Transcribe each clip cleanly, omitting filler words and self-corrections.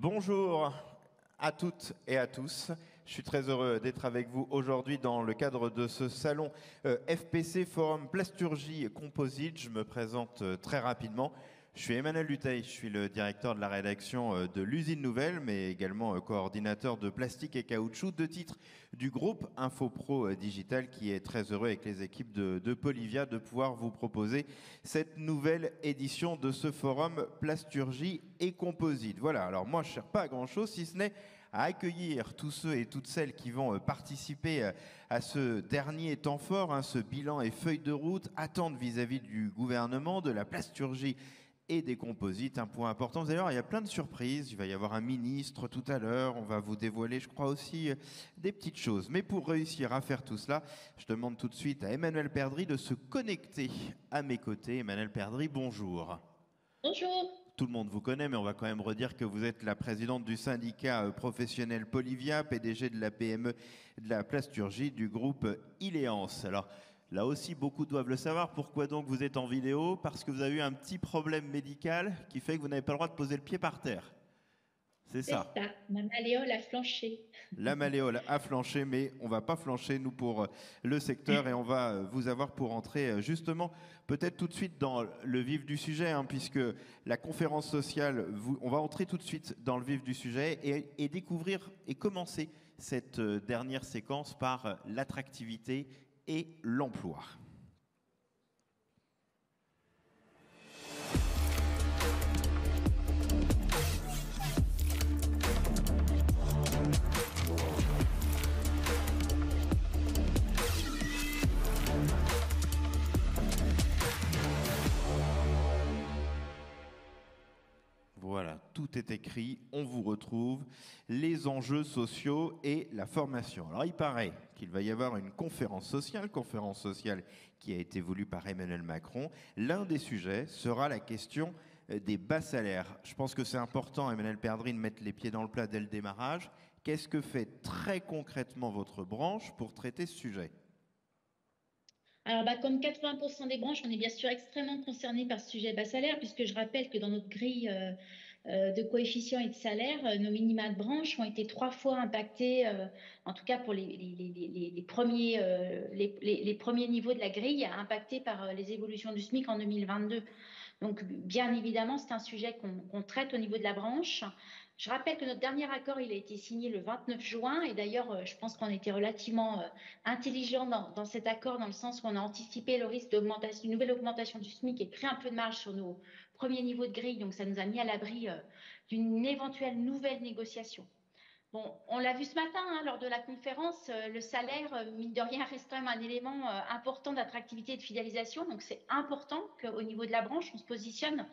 Bonjour à toutes et à tous. Je suis très heureux d'être avec vous aujourd'hui dans le cadre de ce salon FPC Forum Plasturgie Composite. Je me présente très rapidement. Je suis Emmanuel Dutheil, je suis le directeur de la rédaction de l'Usine Nouvelle, mais également coordinateur de plastique et caoutchouc, deux titres du groupe InfoPro Digital, qui est très heureux avec les équipes de Polivia de pouvoir vous proposer cette nouvelle édition de ce forum Plasturgie et Composite. Voilà, alors moi je ne cherche pas à grand chose si ce n'est à accueillir tous ceux et toutes celles qui vont participer à ce dernier temps fort, ce bilan et feuille de route, attentes vis-à-vis du gouvernement, de la plasturgie et des composites, un point important. Vous allez voir, il y a plein de surprises. Il va y avoir un ministre tout à l'heure. On va vous dévoiler, je crois aussi, des petites choses. Mais pour réussir à faire tout cela, je demande tout de suite à Emmanuel Perdry de se connecter à mes côtés. Emmanuel Perdry, bonjour. Bonjour. Tout le monde vous connaît, mais on va quand même redire que vous êtes la présidente du syndicat professionnel Polivia, PDG de la PME de la plasturgie du groupe Ileance. Alors, là aussi, beaucoup doivent le savoir. Pourquoi donc vous êtes en vidéo? Parce que vous avez eu un petit problème médical qui fait que vous n'avez pas le droit de poser le pied par terre. C'est C'est ça. ça, ma malléole a flanché. La malléole a flanché, mais on va pas flancher, nous, pour le secteur, et on va vous avoir pour entrer justement peut-être tout de suite dans le vif du sujet, puisque la conférence sociale, on va entrer tout de suite dans le vif du sujet et découvrir et commencer cette dernière séquence par l'attractivité et l'emploi. Voilà, tout est écrit, on vous retrouve, les enjeux sociaux et la formation. Alors il paraît qu'il va y avoir une conférence sociale qui a été voulue par Emmanuel Macron. L'un des sujets sera la question des bas salaires. Je pense que c'est important, Emmanuel Perdry, de mettre les pieds dans le plat dès le démarrage. Qu'est-ce que fait très concrètement votre branche pour traiter ce sujet ? Alors, comme 80% des branches, on est bien sûr extrêmement concernés par ce sujet bas salaire, puisque je rappelle que dans notre grille de coefficients et de salaire, nos minima de branche ont été 3 fois impactés, en tout cas pour les premiers, les premiers niveaux de la grille, impactés par les évolutions du SMIC en 2022. Donc, bien évidemment, c'est un sujet qu'on traite au niveau de la branche. Je rappelle que notre dernier accord, il a été signé le 29 juin. Et d'ailleurs, je pense qu'on était relativement intelligent dans cet accord, dans le sens où on a anticipé le risque d'augmentation, une nouvelle augmentation du SMIC et créé un peu de marge sur nos premiers niveaux de grille. Donc, ça nous a mis à l'abri d'une éventuelle nouvelle négociation. Bon, on l'a vu ce matin lors de la conférence, le salaire, mine de rien, reste quand même un élément important d'attractivité et de fidélisation. Donc, c'est important qu'au niveau de la branche, on se positionne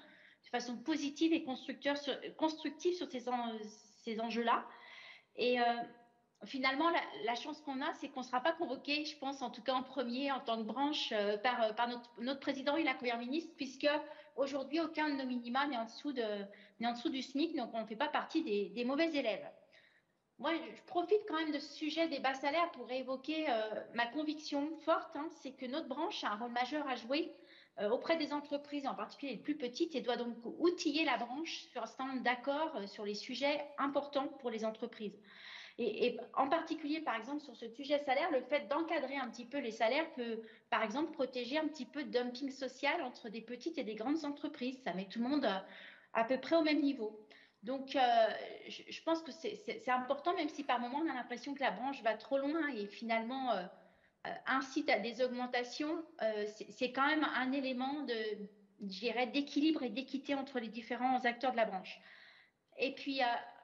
de façon positive et constructive sur ces enjeux-là. Et finalement, la chance qu'on a, c'est qu'on ne sera pas convoqué, je pense, en tout cas en premier, en tant que branche, par notre président et la première ministre, puisque aujourd'hui, aucun de nos minima n'est en dessous du SMIC, donc on ne fait pas partie des mauvais élèves. Moi, je profite quand même de ce sujet des bas salaires pour évoquer ma conviction forte, c'est que notre branche a un rôle majeur à jouer auprès des entreprises, en particulier les plus petites, et doit donc outiller la branche sur un certain nombre d'accords sur les sujets importants pour les entreprises. Et en particulier, par exemple, sur ce sujet salaire, le fait d'encadrer un petit peu les salaires peut, par exemple, protéger un petit peu de dumping social entre des petites et des grandes entreprises. Ça met tout le monde à peu près au même niveau. Donc, je pense que c'est important, même si par moment, on a l'impression que la branche va trop loin et finalement incite à des augmentations. C'est quand même un élément d'équilibre et d'équité entre les différents acteurs de la branche. Et puis,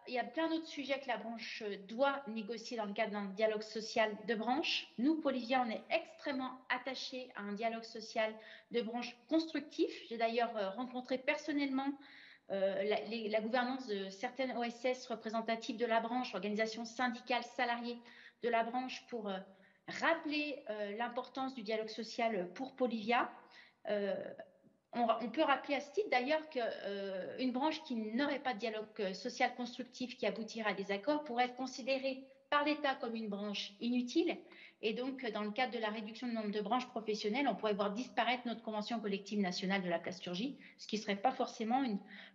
il y a plein d'autres sujets que la branche doit négocier dans le cadre d'un dialogue social de branche. Nous, Polivia, on est extrêmement attachés à un dialogue social de branche constructif. J'ai d'ailleurs rencontré personnellement la gouvernance de certaines OSS représentatives de la branche, organisations syndicales salariées de la branche, pour rappeler l'importance du dialogue social pour Polivia. On peut rappeler à ce titre d'ailleurs qu'une branche qui n'aurait pas de dialogue social constructif qui aboutirait à des accords pourrait être considérée par l'État comme une branche inutile. Et donc, dans le cadre de la réduction du nombre de branches professionnelles, on pourrait voir disparaître notre convention collective nationale de la plasturgie, ce qui ne serait pas forcément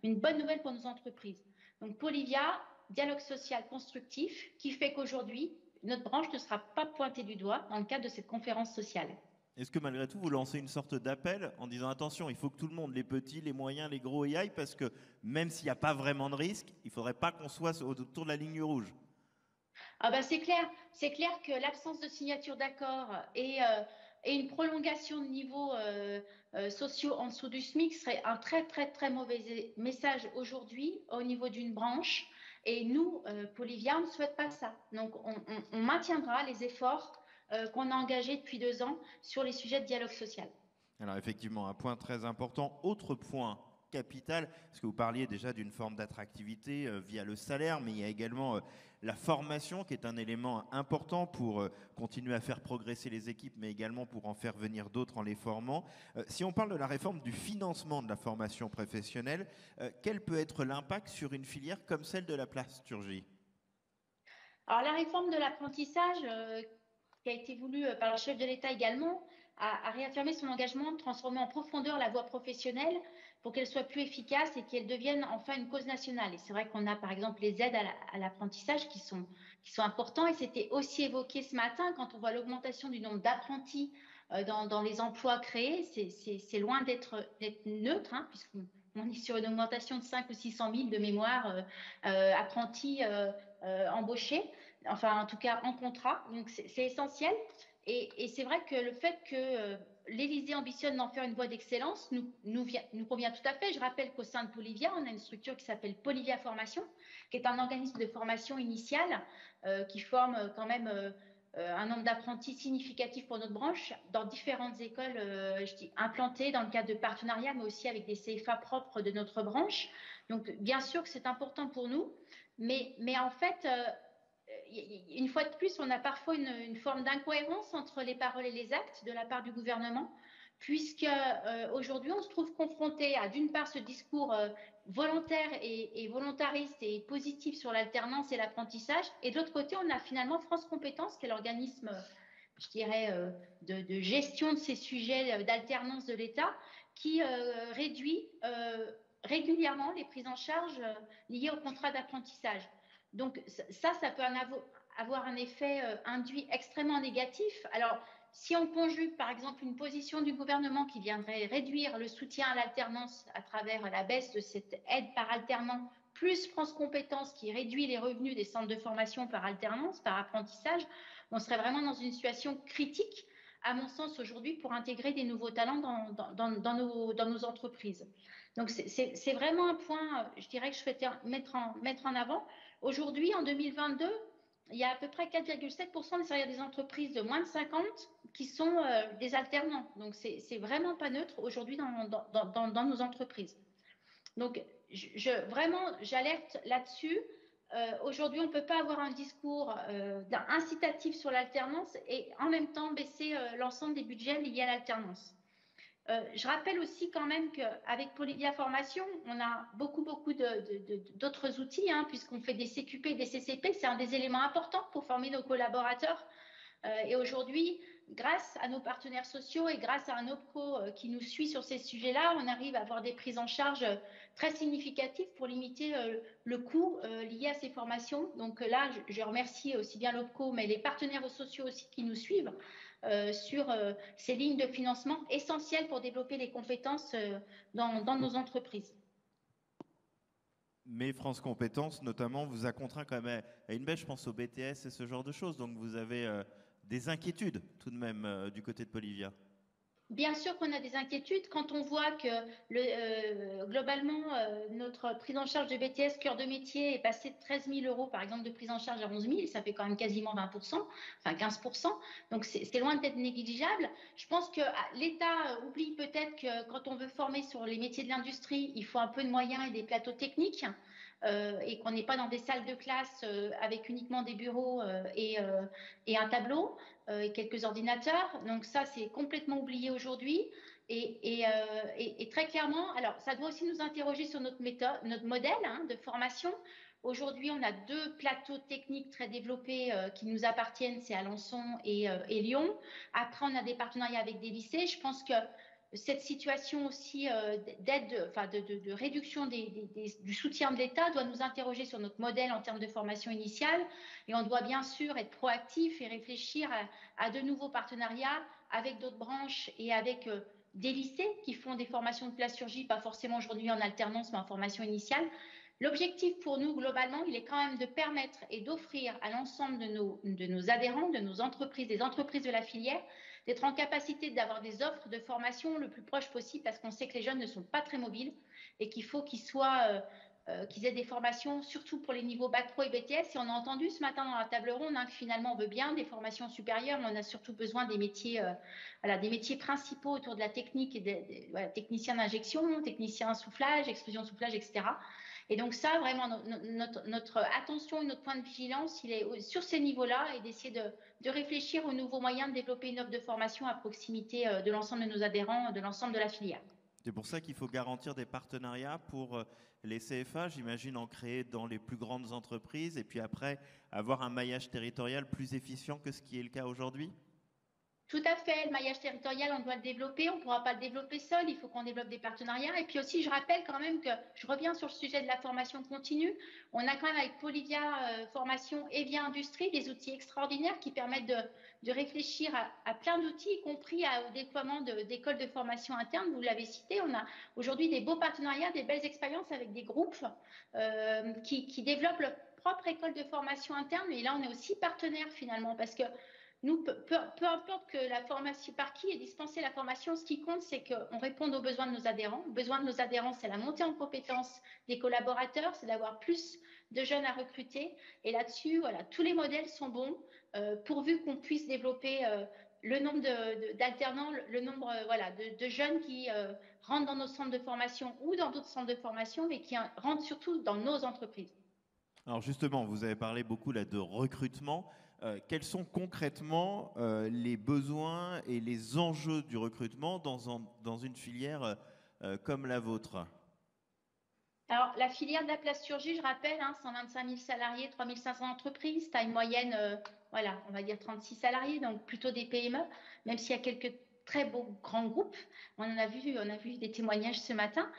une bonne nouvelle pour nos entreprises. Donc Polivia, dialogue social constructif, qui fait qu'aujourd'hui, notre branche ne sera pas pointée du doigt dans le cadre de cette conférence sociale. Est-ce que malgré tout, vous lancez une sorte d'appel en disant attention, il faut que tout le monde, les petits, les moyens, les gros, y aillent, parce que même s'il n'y a pas vraiment de risque, il ne faudrait pas qu'on soit autour de la ligne rouge. Ah ben c'est clair que l'absence de signature d'accord et une prolongation de niveaux sociaux en dessous du SMIC serait un très mauvais message aujourd'hui au niveau d'une branche. Et nous, Polivia, on ne souhaite pas ça. Donc on maintiendra les efforts qu'on a engagés depuis 2 ans sur les sujets de dialogue social. Alors effectivement, un point très important. Autre point capital, parce que vous parliez déjà d'une forme d'attractivité via le salaire, mais il y a également la formation qui est un élément important pour continuer à faire progresser les équipes, mais également pour en faire venir d'autres en les formant. Si on parle de la réforme du financement de la formation professionnelle, quel peut être l'impact sur une filière comme celle de la plasturgie? Alors la réforme de l'apprentissage, qui a été voulue par le chef de l'État également, a réaffirmé son engagement de transformer en profondeur la voie professionnelle pour qu'elle soit plus efficace et qu'elle devienne enfin une cause nationale. Et c'est vrai qu'on a par exemple les aides à l'apprentissage qui sont importants, et c'était aussi évoqué ce matin quand on voit l'augmentation du nombre d'apprentis dans les emplois créés. C'est loin d'être neutre, hein, puisqu'on est sur une augmentation de 500 ou 600 000 de mémoire apprentis embauchés, enfin en tout cas en contrat. Donc c'est essentiel. Et c'est vrai que le fait que l'Élysée ambitionne d'en faire une voie d'excellence nous convient tout à fait. Je rappelle qu'au sein de Polivia, on a une structure qui s'appelle Polivia Formation, qui est un organisme de formation initiale qui forme quand même un nombre d'apprentis significatif pour notre branche dans différentes écoles implantées dans le cadre de partenariats, mais aussi avec des CFA propres de notre branche. Donc bien sûr que c'est important pour nous, mais en fait, une fois de plus, on a parfois une forme d'incohérence entre les paroles et les actes de la part du gouvernement, puisque aujourd'hui, on se trouve confronté à, d'une part, ce discours volontaire et volontariste et positif sur l'alternance et l'apprentissage, et de l'autre côté, on a finalement France Compétences, qui est l'organisme, je dirais, de gestion de ces sujets d'alternance de l'État, qui réduit régulièrement les prises en charge liées au contrat d'apprentissage. Donc ça peut avoir un effet induit extrêmement négatif. Alors, si on conjugue par exemple une position du gouvernement qui viendrait réduire le soutien à l'alternance à travers la baisse de cette aide par alternant, plus France Compétences qui réduit les revenus des centres de formation par alternance, par apprentissage, on serait vraiment dans une situation critique, à mon sens, aujourd'hui, pour intégrer des nouveaux talents dans nos entreprises. Donc, c'est vraiment un point, je dirais, que je souhaitais mettre en avant. Aujourd'hui, en 2022, il y a à peu près 4,7% des salariés des entreprises de moins de 50 qui sont des alternants. Donc, c'est vraiment pas neutre aujourd'hui dans nos entreprises. Donc, vraiment, j'alerte là-dessus. Aujourd'hui, on ne peut pas avoir un discours incitatif sur l'alternance et en même temps baisser l'ensemble des budgets liés à l'alternance. Je rappelle aussi quand même qu'avec Polivia Formation, on a beaucoup d'autres outils, hein, puisqu'on fait des CQP et des CCP. C'est un des éléments importants pour former nos collaborateurs. Et aujourd'hui, grâce à nos partenaires sociaux et grâce à un OPCO qui nous suit sur ces sujets-là, on arrive à avoir des prises en charge très significatives pour limiter le coût lié à ces formations. Donc là, je remercie aussi bien l'OPCO, mais les partenaires sociaux aussi qui nous suivent sur ces lignes de financement essentielles pour développer les compétences dans nos entreprises. Mais France Compétences, notamment, vous a contraint quand même à une baisse, je pense au BTS et ce genre de choses. Donc vous avez des inquiétudes tout de même du côté de Polivia. Bien sûr qu'on a des inquiétudes quand on voit que globalement, notre prise en charge de BTS cœur de métier est passée de 13 000 euros, par exemple, de prise en charge à 11 000. Ça fait quand même quasiment 20%, enfin 15%. Donc, c'est loin d'être négligeable. Je pense que l'État oublie peut-être que quand on veut former sur les métiers de l'industrie, il faut un peu de moyens et des plateaux techniques. Et qu'on n'est pas dans des salles de classe avec uniquement des bureaux et un tableau et quelques ordinateurs. Donc ça, c'est complètement oublié aujourd'hui. Et très clairement, alors ça doit aussi nous interroger sur notre méthode, notre modèle de formation. Aujourd'hui, on a 2 plateaux techniques très développés qui nous appartiennent, c'est Alençon et Lyon. Après, on a des partenariats avec des lycées. Je pense que cette situation aussi d'aide, enfin de réduction du soutien de l'État doit nous interroger sur notre modèle en termes de formation initiale, et on doit bien sûr être proactif et réfléchir à de nouveaux partenariats avec d'autres branches et avec des lycées qui font des formations de plasturgie, pas forcément aujourd'hui en alternance, mais en formation initiale. L'objectif pour nous, globalement, il est quand même de permettre et d'offrir à l'ensemble de nos adhérents, de nos entreprises, des entreprises de la filière, d'être en capacité d'avoir des offres de formation le plus proche possible, parce qu'on sait que les jeunes ne sont pas très mobiles et qu'il faut qu'ils aient des formations, surtout pour les niveaux Bac Pro et BTS. Et on a entendu ce matin dans la table ronde que finalement on veut bien des formations supérieures, mais on a surtout besoin des métiers, des métiers principaux autour de la technique, et voilà, technicien d'injection, technicien soufflage, extrusion soufflage, etc. Et donc ça, vraiment, notre attention et notre point de vigilance, il est sur ces niveaux-là, et d'essayer de réfléchir aux nouveaux moyens de développer une offre de formation à proximité de l'ensemble de nos adhérents, de l'ensemble de la filière. C'est pour ça qu'il faut garantir des partenariats pour les CFA, j'imagine en créer dans les plus grandes entreprises, et puis après avoir un maillage territorial plus efficient que ce qui est le cas aujourd'hui. Tout à fait, le maillage territorial, on doit le développer, on ne pourra pas le développer seul, il faut qu'on développe des partenariats. Et puis aussi, je rappelle quand même que, je reviens sur le sujet de la formation continue, on a quand même avec Polivia Formation et Via Industrie des outils extraordinaires qui permettent de réfléchir à plein d'outils, y compris au déploiement d'écoles de formation interne. Vous l'avez cité, on a aujourd'hui des beaux partenariats, des belles expériences avec des groupes qui développent leur propre école de formation interne. Et là, on est aussi partenaire finalement, parce que nous, peu importe que la formation par qui est dispensée la formation, ce qui compte, c'est qu'on réponde aux besoins de nos adhérents. Le besoin de nos adhérents, c'est la montée en compétences des collaborateurs, c'est d'avoir plus de jeunes à recruter. Et là-dessus, voilà, tous les modèles sont bons, pourvu qu'on puisse développer le nombre d'alternants, le nombre de jeunes qui rentrent dans nos centres de formation ou dans d'autres centres de formation, mais qui rentrent surtout dans nos entreprises. Alors justement, vous avez parlé beaucoup là de recrutement. Quels sont concrètement les besoins et les enjeux du recrutement dans une filière comme la vôtre? Alors, la filière de la plasturgie, je rappelle, 125 000 salariés, 3 500 entreprises, taille moyenne, voilà, on va dire 36 salariés, donc plutôt des PME, même s'il y a quelques très beaux grands groupes. On a vu des témoignages ce matin.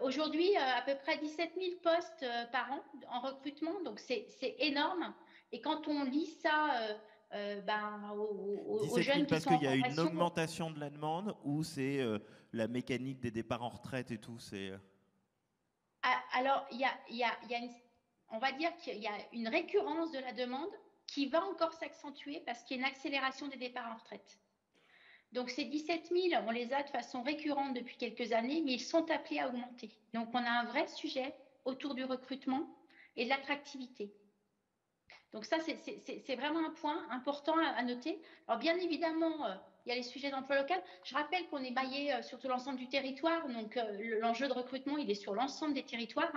Aujourd'hui, à peu près 17 000 postes par an en recrutement, donc c'est énorme. Et quand on lit ça aux 17 000 jeunes qui parce sont en qu'il y a une formation… augmentation de la demande, ou c'est la mécanique des départs en retraite et tout, Alors, on va dire qu'il y a une récurrence de la demande qui va encore s'accentuer parce qu'il y a une accélération des départs en retraite. Donc, ces 17 000, on les a de façon récurrente depuis quelques années, mais ils sont appelés à augmenter. Donc, on a un vrai sujet autour du recrutement et de l'attractivité. Donc ça, c'est vraiment un point important à noter. Alors bien évidemment, il y a les sujets d'emploi local. Je rappelle qu'on est maillé sur tout l'ensemble du territoire, donc l'enjeu de recrutement, il est sur l'ensemble des territoires.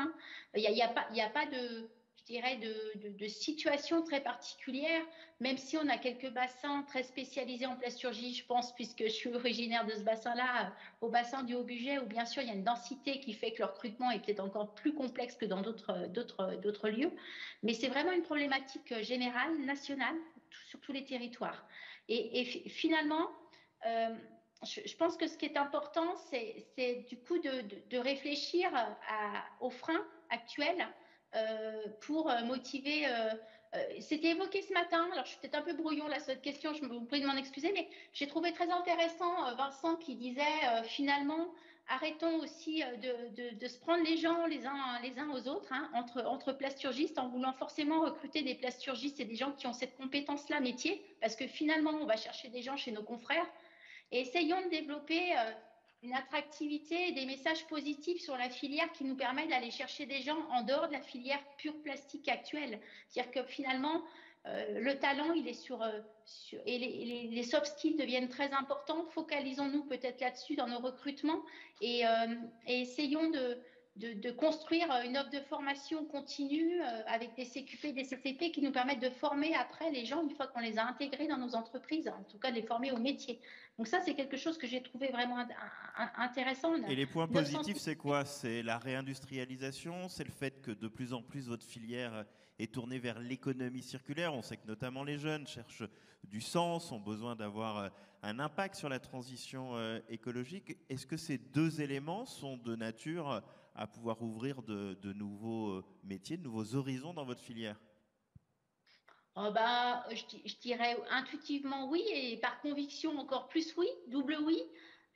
Il n'y a pas de, je dirais, de situation très particulière, même si on a quelques bassins très spécialisés en plasturgie, je pense, puisque je suis originaire de ce bassin-là, au bassin du Haut-Budget, où bien sûr il y a une densité qui fait que le recrutement est peut-être encore plus complexe que dans d'autres lieux. Mais c'est vraiment une problématique générale, nationale, sur tous les territoires. Et finalement, je pense que ce qui est important, c'est du coup de réfléchir aux freins actuels pour motiver. C'était évoqué ce matin, alors je suis peut-être un peu brouillon là sur cette question, je vous prie de m'en excuser, mais j'ai trouvé très intéressant Vincent qui disait finalement arrêtons aussi de se prendre les gens les uns aux autres, entre plasturgistes, en voulant forcément recruter des plasturgistes et des gens qui ont cette compétence-là métier, parce que finalement, on va chercher des gens chez nos confrères. Et essayons de développer une attractivité et des messages positifs sur la filière qui nous permettent d'aller chercher des gens en dehors de la filière pure plastique actuelle. C'est-à-dire que finalement, le talent, il est et les soft skills deviennent très importants. Focalisons-nous peut-être là-dessus dans nos recrutements et essayons de de construire une offre de formation continue avec des CQP, des CCP qui nous permettent de former après les gens une fois qu'on les a intégrés dans nos entreprises, en tout cas de les former au métier. Donc ça, c'est quelque chose que j'ai trouvé vraiment intéressant. Et les points positifs, c'est quoi? C'est la réindustrialisation, c'est le fait que de plus en plus votre filière est tournée vers l'économie circulaire. On sait que notamment les jeunes cherchent du sens, ont besoin d'avoir un impact sur la transition écologique. Est-ce que ces deux éléments sont de nature à pouvoir ouvrir de nouveaux métiers, de nouveaux horizons dans votre filière? Oh bah, je dirais intuitivement oui et par conviction encore plus oui, double oui.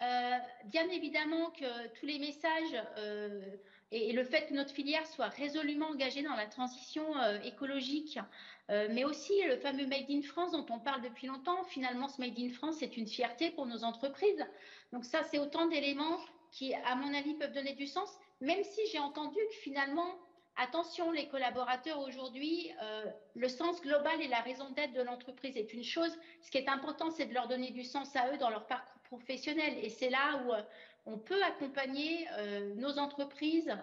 Bien évidemment que tous les messages et le fait que notre filière soit résolument engagée dans la transition écologique, mais aussi le fameux Made in France dont on parle depuis longtemps, finalement ce Made in France c'est une fierté pour nos entreprises. Donc ça c'est autant d'éléments qui à mon avis peuvent donner du sens, même si j'ai entendu que finalement attention, les collaborateurs aujourd'hui, le sens global et la raison d'être de l'entreprise est une chose. Ce qui est important, c'est de leur donner du sens à eux dans leur parcours professionnel. Et c'est là où on peut accompagner nos entreprises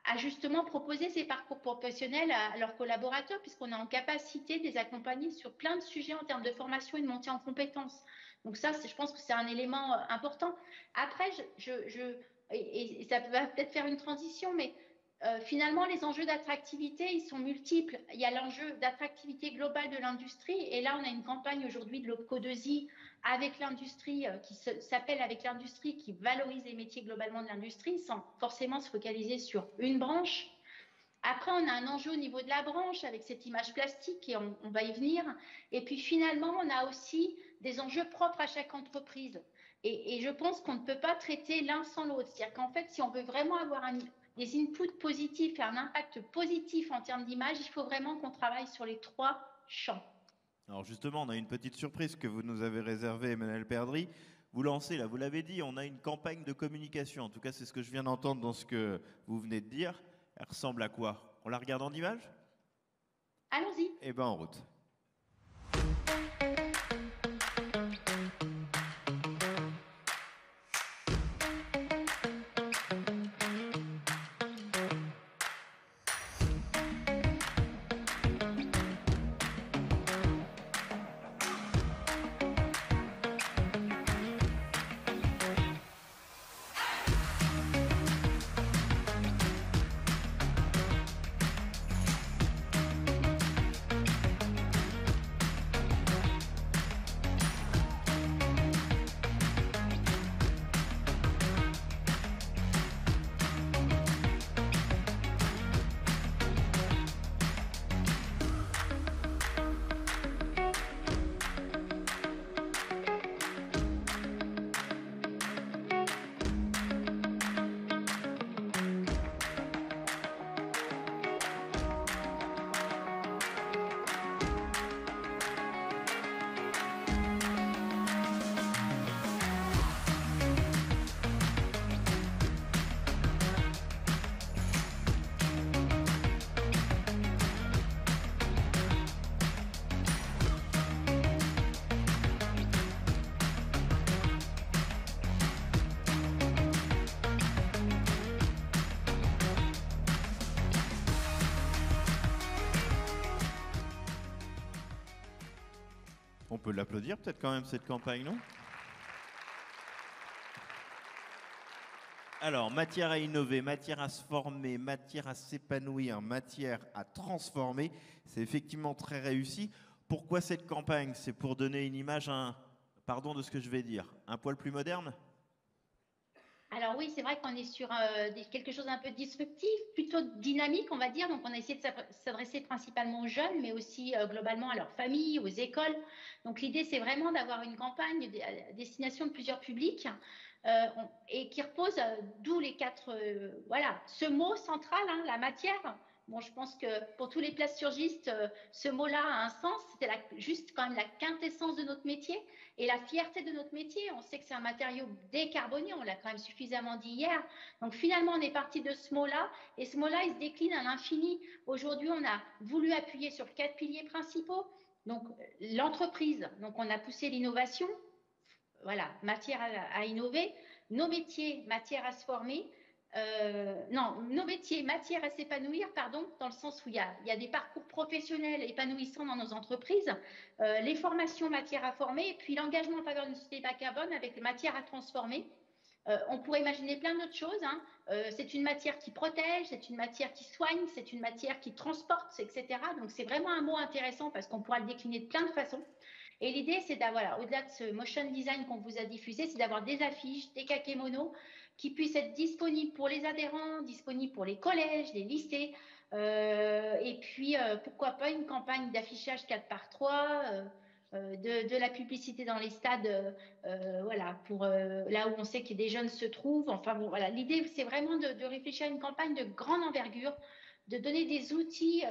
à justement proposer ces parcours professionnels à leurs collaborateurs, puisqu'on est en capacité de les accompagner sur plein de sujets en termes de formation et de montée en compétences. Donc ça, je pense que c'est un élément important. Après, et ça va peut-être faire une transition, mais finalement, les enjeux d'attractivité, ils sont multiples. Il y a l'enjeu d'attractivité globale de l'industrie. Et là, on a une campagne aujourd'hui de l'OPCO2I avec l'industrie qui s'appelle Avec l'industrie, qui valorise les métiers globalement de l'industrie sans forcément se focaliser sur une branche. Après, on a un enjeu au niveau de la branche avec cette image plastique et on va y venir. Et puis finalement, on a aussi des enjeux propres à chaque entreprise. Et je pense qu'on ne peut pas traiter l'un sans l'autre. C'est-à-dire qu'en fait, si on veut vraiment avoir des inputs positifs et un impact positif en termes d'image, il faut vraiment qu'on travaille sur les trois champs. Alors justement, on a une petite surprise que vous nous avez réservée, Emmanuel Perdry. Vous lancez, là, vous l'avez dit, on a une campagne de communication. En tout cas, c'est ce que je viens d'entendre dans ce que vous venez de dire. Elle ressemble à quoi? On la regarde en image? Allons-y. Eh bien, en route. On peut l'applaudir peut-être quand même cette campagne, non? Alors, matière à innover, matière à se former, matière à s'épanouir, matière à transformer, c'est effectivement très réussi. Pourquoi cette campagne? C'est pour donner une image, pardon de ce que je vais dire, un poil plus moderne? Alors oui, c'est vrai qu'on est sur quelque chose d'un peu disruptif, plutôt dynamique, on va dire. Donc, on a essayé de s'adresser principalement aux jeunes, mais aussi globalement à leurs familles, aux écoles. Donc, l'idée, c'est vraiment d'avoir une campagne à destination de plusieurs publics et qui repose, d'où les quatre, voilà, ce mot central, hein, la matière. Bon, je pense que pour tous les plasturgistes, ce mot-là a un sens. C'était juste quand même la quintessence de notre métier. Et la fierté de notre métier, on sait que c'est un matériau décarboné, on l'a quand même suffisamment dit hier. Donc finalement, on est parti de ce mot-là, et ce mot-là, il se décline à l'infini. Aujourd'hui, on a voulu appuyer sur 4 piliers principaux. Donc l'entreprise, donc on a poussé l'innovation, voilà, matière à innover, nos métiers, matière à se former, Non, nos métiers, matière à s'épanouir, pardon, dans le sens où il y a des parcours professionnels épanouissants dans nos entreprises, les formations matière à former, et puis l'engagement en faveur d'une société bas carbone avec les matières à transformer. On pourrait imaginer plein d'autres choses, hein. C'est une matière qui protège, c'est une matière qui soigne, c'est une matière qui transporte, etc. Donc c'est vraiment un mot intéressant parce qu'on pourra le décliner de plein de façons. Et l'idée, c'est d'avoir, voilà, au-delà de ce motion design qu'on vous a diffusé, c'est d'avoir des affiches, des kakémonos qui puissent être disponibles pour les adhérents, disponibles pour les collèges, les lycées, et puis pourquoi pas une campagne d'affichage 4 par 3, de la publicité dans les stades, voilà, pour là où on sait que des jeunes se trouvent. Enfin bon, voilà, l'idée, c'est vraiment de réfléchir à une campagne de grande envergure, de donner des outils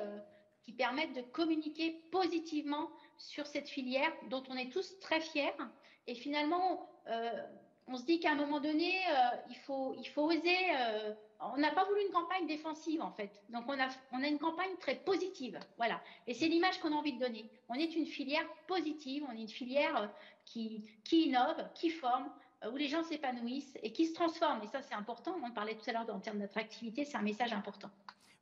qui permettent de communiquer positivement sur cette filière dont on est tous très fiers. Et finalement, on se dit qu'à un moment donné, il faut oser. On n'a pas voulu une campagne défensive, en fait. Donc, on a une campagne très positive. Voilà. Et c'est l'image qu'on a envie de donner. On est une filière positive, on est une filière qui innove, qui forme, où les gens s'épanouissent et qui se transforment. Et ça, c'est important. On parlait tout à l'heure en termes d'attractivité, c'est un message important.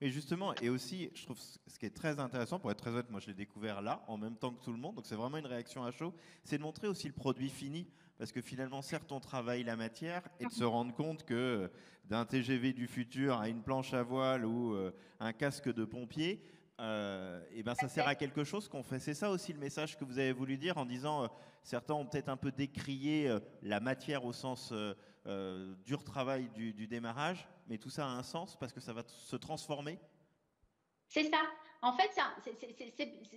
Et justement, et aussi, je trouve ce qui est très intéressant, pour être très honnête, moi je l'ai découvert là, en même temps que tout le monde, donc c'est vraiment une réaction à chaud, c'est de montrer aussi le produit fini, parce que finalement, certes, on travaille la matière, et de se rendre compte que d'un TGV du futur à une planche à voile ou un casque de pompier, et ben ça sert à quelque chose qu'on fait. C'est ça aussi le message que vous avez voulu dire en disant, certains ont peut-être un peu décrié la matière au sens dur travail du démarrage, mais tout ça a un sens parce que ça va se transformer. C'est ça. En fait,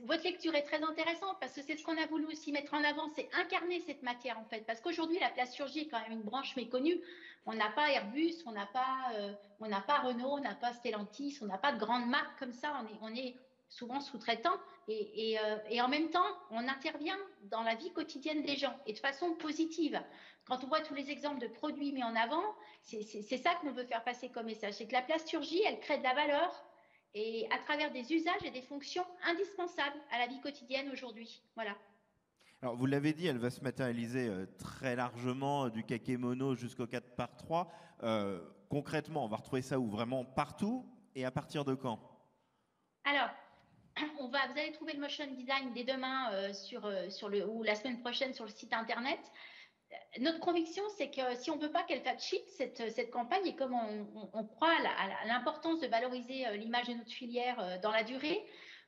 votre lecture est très intéressante parce que c'est ce qu'on a voulu aussi mettre en avant, c'est incarner cette matière en fait. Parce qu'aujourd'hui, la plasturgie est quand même une branche méconnue. On n'a pas Airbus, on n'a pas Renault, on n'a pas Stellantis, on n'a pas de grandes marques comme ça. On est souvent sous-traitant et en même temps, on intervient dans la vie quotidienne des gens et de façon positive. Quand on voit tous les exemples de produits mis en avant, c'est ça qu'on veut faire passer comme message. C'est que la plasturgie, elle crée de la valeur et à travers des usages et des fonctions indispensables à la vie quotidienne aujourd'hui. Voilà. Alors, vous l'avez dit, elle va se matérialiser très largement du kakémono jusqu'au 4 par 3. Concrètement, on va retrouver ça où? Vraiment partout? Et à partir de quand? Alors, vous allez trouver le motion design dès demain ou la semaine prochaine sur le site internet. Notre conviction, c'est que si on ne veut pas qu'elle fasse chic, cette campagne, et comme on croit à l'importance de valoriser l'image de notre filière dans la durée,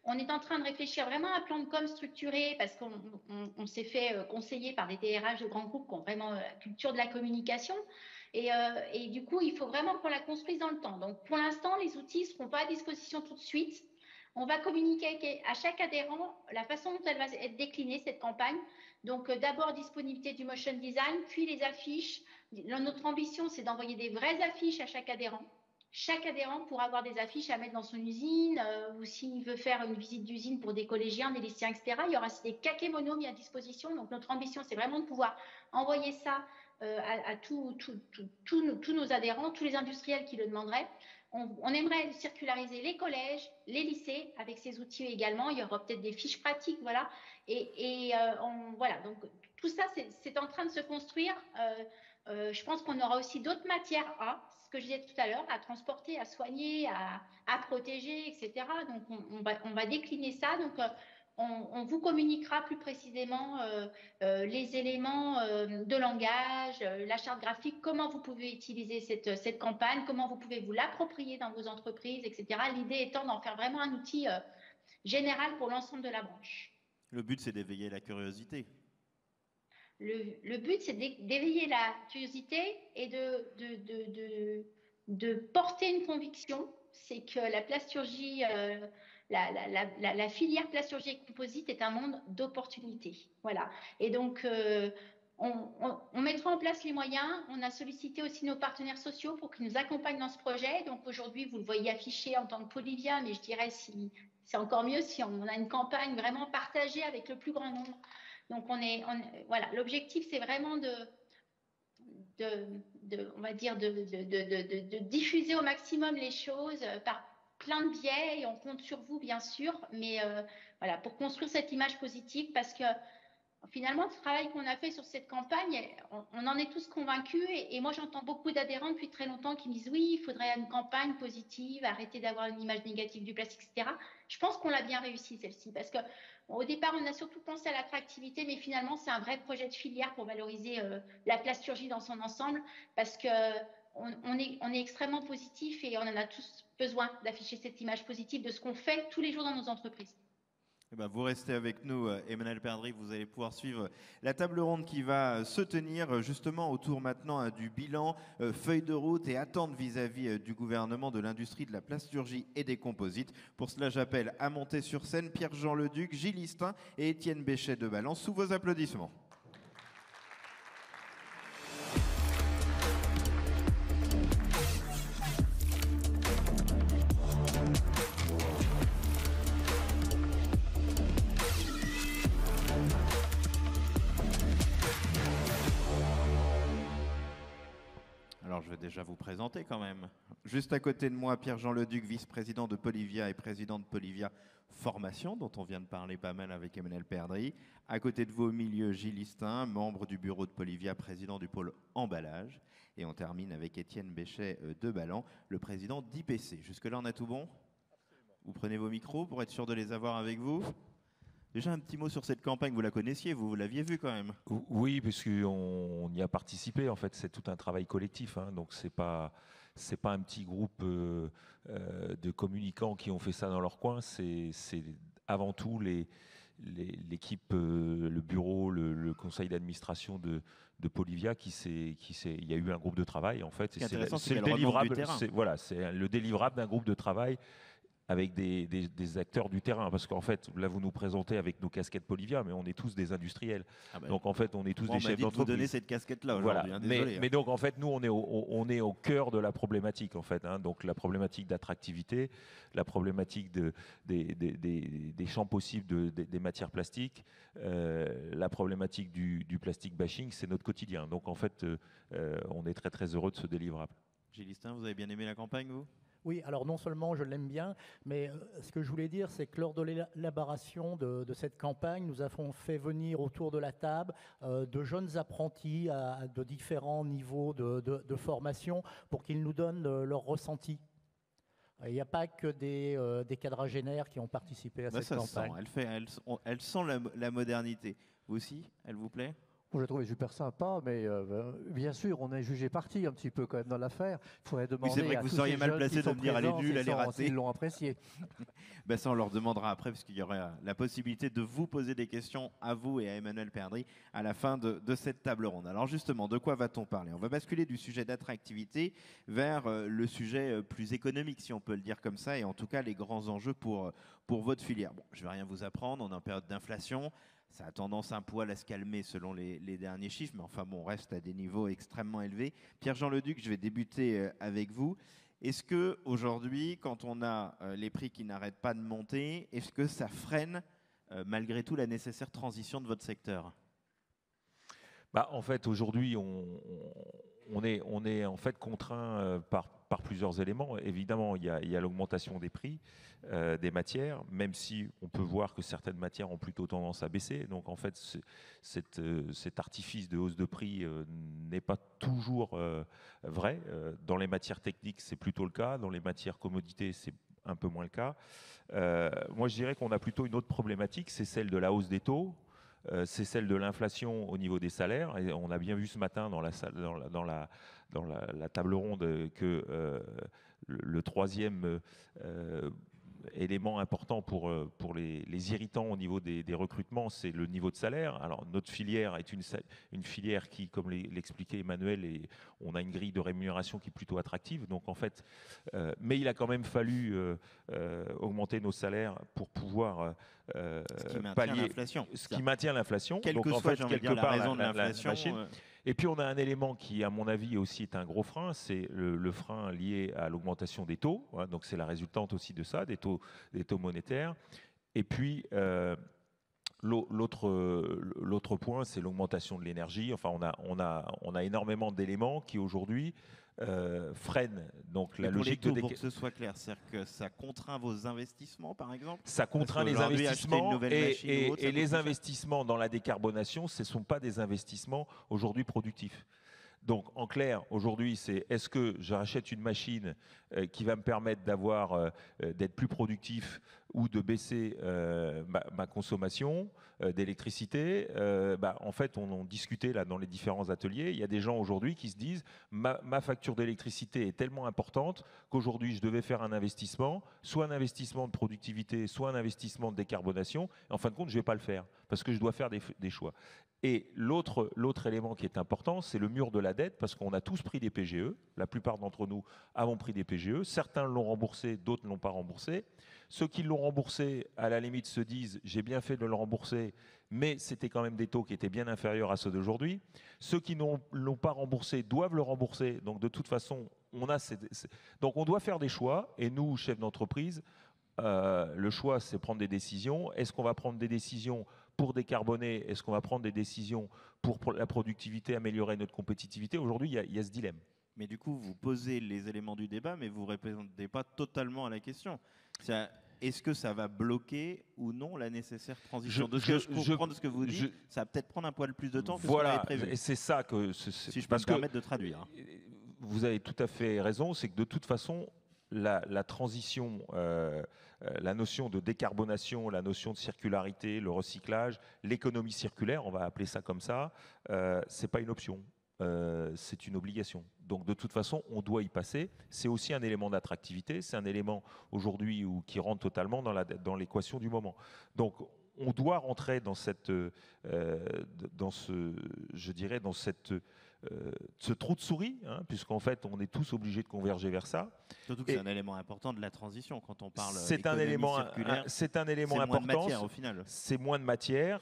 on est en train de réfléchir vraiment à un plan de com structuré parce qu'on s'est fait conseiller par des DRH de grands groupes qui ont vraiment la culture de la communication. Et du coup, il faut vraiment qu'on la construise dans le temps. Donc, pour l'instant, les outils ne seront pas à disposition tout de suite. On va communiquer à chaque adhérent la façon dont elle va être déclinée, cette campagne. Donc, d'abord, disponibilité du motion design, puis les affiches. Notre ambition, c'est d'envoyer des vraies affiches à chaque adhérent. Chaque adhérent pourra avoir des affiches à mettre dans son usine ou s'il veut faire une visite d'usine pour des collégiens, des lycéens, etc. Il y aura aussi des kakémonos mis à disposition. Donc, notre ambition, c'est vraiment de pouvoir envoyer ça à tous nos adhérents, tous les industriels qui le demanderaient. On aimerait circulariser les collèges, les lycées avec ces outils également. Il y aura peut-être des fiches pratiques, voilà. Voilà, donc tout ça, c'est en train de se construire. Je pense qu'on aura aussi d'autres matières ce que je disais tout à l'heure, à transporter, à soigner, à protéger, etc. Donc, on va décliner ça. Donc, on vous communiquera plus précisément les éléments de langage, la charte graphique, comment vous pouvez utiliser cette campagne, comment vous pouvez vous l'approprier dans vos entreprises, etc. L'idée étant d'en faire vraiment un outil général pour l'ensemble de la branche. Le but, c'est d'éveiller la curiosité. Le but, c'est d'éveiller la curiosité et de porter une conviction, c'est que la plasturgie, la filière plasturgie et composite est un monde d'opportunités. Voilà. Et donc, on mettra en place les moyens. On a sollicité aussi nos partenaires sociaux pour qu'ils nous accompagnent dans ce projet. Donc aujourd'hui, vous le voyez affiché en tant que Polivia, mais je dirais si c'est encore mieux si on a une campagne vraiment partagée avec le plus grand nombre. Donc voilà, l'objectif c'est vraiment on va dire de diffuser au maximum les choses par plein de biais et on compte sur vous bien sûr, mais voilà pour construire cette image positive parce que finalement, le travail qu'on a fait sur cette campagne, on en est tous convaincus. Et moi, j'entends beaucoup d'adhérents depuis très longtemps qui me disent oui, il faudrait une campagne positive, arrêter d'avoir une image négative du plastique, etc. Je pense qu'on l'a bien réussi, celle-ci, parce que bon, au départ, on a surtout pensé à l'attractivité, mais finalement, c'est un vrai projet de filière pour valoriser la plasturgie dans son ensemble, parce que on est extrêmement positif et on en a tous besoin d'afficher cette image positive de ce qu'on fait tous les jours dans nos entreprises. Eh ben, vous restez avec nous, Emmanuel Perdry. Vous allez pouvoir suivre la table ronde qui va se tenir justement autour maintenant du bilan, feuille de route et attentes vis-à-vis du gouvernement de l'industrie de la plasturgie et des composites. Pour cela, j'appelle à monter sur scène Pierre-Jean Leduc, Gilles Istin et Étienne Béchet de Balance sous vos applaudissements. Alors, je vais déjà vous présenter quand même. Juste à côté de moi, Pierre-Jean Leduc, vice-président de Polivia et président de Polivia Formation, dont on vient de parler pas mal avec Emmanuel Perdry. À côté de vous, au milieu, Gilles Istin, membre du bureau de Polivia, président du pôle emballage. Et on termine avec Étienne Béchet de Ballan, le président d'IPC. Jusque-là, on a tout bon? Absolument. Vous prenez vos micros pour être sûr de les avoir avec vous. Déjà, un petit mot sur cette campagne, vous la connaissiez, vous l'aviez vue quand même? Oui, parce qu'on y a participé. En fait, c'est tout un travail collectif. Hein, donc, c'est pas un petit groupe de communicants qui ont fait ça dans leur coin. C'est avant tout l'équipe, le bureau, le conseil d'administration de Polivia il y a eu un groupe de travail en fait. C'est le délivrable. Voilà, c'est le délivrable d'un groupe de travail avec des acteurs du terrain, parce qu'en fait, là, vous nous présentez avec nos casquettes Polivia, mais on est tous des industriels. Ah ben, donc, en fait, on est tous des chefs d'entreprise. Vous donner cette casquette-là aujourd'hui. Voilà. Mais donc, en fait, nous, on est au cœur de la problématique, en fait. Hein. Donc, la problématique d'attractivité, la problématique des champs possibles des matières plastiques, la problématique du plastic bashing, c'est notre quotidien. Donc, en fait, on est très, très heureux de ce délivrable. Gilles Istin, vous avez bien aimé la campagne, vous ? Oui, alors non seulement je l'aime bien, mais ce que je voulais dire, c'est que lors de l'élaboration de cette campagne, nous avons fait venir autour de la table de jeunes apprentis de différents niveaux de formation pour qu'ils nous donnent leur ressenti. Il n'y a pas que des quadragénaires qui ont participé à cette campagne. Elle sent la modernité. Vous aussi, elle vous plaît ? Je l'ai trouvé super sympa, mais bien sûr, on est jugé parti un petit peu quand même dans l'affaire. Il faudrait demander. Oui, c'est vrai que vous seriez mal placé de me dire elle est nulle, elle est ratée. Ils l'ont apprécié. Ben ça, on leur demandera après, parce qu'il y aura la possibilité de vous poser des questions à vous et à Emmanuel Perdry à la fin de cette table ronde. Alors justement, de quoi va-t-on parler ? On va basculer du sujet d'attractivité vers le sujet plus économique, si on peut le dire comme ça, et en tout cas les grands enjeux pour votre filière. Bon, je ne vais rien vous apprendre, on est en période d'inflation. Ça a tendance un poil à se calmer selon les derniers chiffres, mais enfin bon, on reste à des niveaux extrêmement élevés. Pierre-Jean Leduc, je vais débuter avec vous. Est-ce que aujourd'hui, quand on a les prix qui n'arrêtent pas de monter, est-ce que ça freine malgré tout la nécessaire transition de votre secteur ? En fait, aujourd'hui, on est en fait contraint par plusieurs éléments. Évidemment, il y a l'augmentation des prix des matières, même si on peut voir que certaines matières ont plutôt tendance à baisser. Donc, en fait, cet artifice de hausse de prix n'est pas toujours vrai. Dans les matières techniques, c'est plutôt le cas. Dans les matières commodités, c'est un peu moins le cas. Moi, je dirais qu'on a plutôt une autre problématique, c'est celle de la hausse des taux. C'est celle de l'inflation au niveau des salaires. Et on a bien vu ce matin dans la table ronde que le troisième élément important pour les irritants au niveau des recrutements, c'est le niveau de salaire. Alors notre filière est une filière qui, comme l'expliquait Emmanuel, on a une grille de rémunération qui est plutôt attractive. Donc en fait, mais il a quand même fallu augmenter nos salaires pour pouvoir pallier ce qui maintient l'inflation. Quelle que soit, quelque part, la raison de l'inflation. Et puis on a un élément qui, à mon avis, aussi est un gros frein, c'est le frein lié à l'augmentation des taux. Hein, donc c'est la résultante aussi de ça, des taux monétaires. Et puis l'autre point, c'est l'augmentation de l'énergie. Enfin, on a énormément d'éléments qui aujourd'hui freine donc la pour logique les taux, pour que ce soit clair, c'est-à-dire que ça contraint vos investissements, par exemple? Ça contraint les investissements et les investissements dans la décarbonation, ce ne sont pas des investissements aujourd'hui productifs. Donc, en clair, aujourd'hui, c'est est-ce que je rachète une machine qui va me permettre d'être plus productif ou de baisser ma consommation d'électricité. En fait, on en discutait là dans les différents ateliers. Il y a des gens aujourd'hui qui se disent ma facture d'électricité est tellement importante qu'aujourd'hui, je devais faire un investissement, soit un investissement de productivité, soit un investissement de décarbonation. En fin de compte, je ne vais pas le faire parce que je dois faire des choix. Et l'autre élément qui est important, c'est le mur de la dette, parce qu'on a tous pris des PGE. La plupart d'entre nous avons pris des PGE. Certains l'ont remboursé, d'autres ne l'ont pas remboursé. Ceux qui l'ont remboursé, à la limite, se disent « j'ai bien fait de le rembourser », mais c'était quand même des taux qui étaient bien inférieurs à ceux d'aujourd'hui. Ceux qui ne l'ont pas remboursé doivent le rembourser. Donc, de toute façon, donc on doit faire des choix. Et nous, chefs d'entreprise, le choix, c'est prendre des décisions. Est-ce qu'on va prendre des décisions pour décarboner? Est-ce qu'on va prendre des décisions pour la productivité, améliorer notre compétitivité? Aujourd'hui, il y a ce dilemme. Mais du coup, vous posez les éléments du débat, mais vous ne répondez pas totalement à la question. Est-ce que ça va bloquer ou non la nécessaire transition? De ce que je comprends de ce que vous dites, ça va peut-être prendre un poil plus de temps que ce qu'on avait prévu. Et c'est ça que... Si je peux me permettre de traduire. Vous avez tout à fait raison, c'est que de toute façon, la transition, la notion de décarbonation, la notion de circularité, le recyclage, l'économie circulaire, on va appeler ça comme ça, c'est pas une option, c'est une obligation. Donc de toute façon, on doit y passer. C'est aussi un élément d'attractivité, c'est un élément aujourd'hui qui rentre totalement dans l'équation du moment. Donc on doit rentrer dans ce trou de souris, puisqu'en fait, on est tous obligés de converger vers ça. Surtout que c'est un élément important de la transition quand on parle d'économie circulaire. C'est un élément important. C'est moins de matière au final. C'est moins de matière.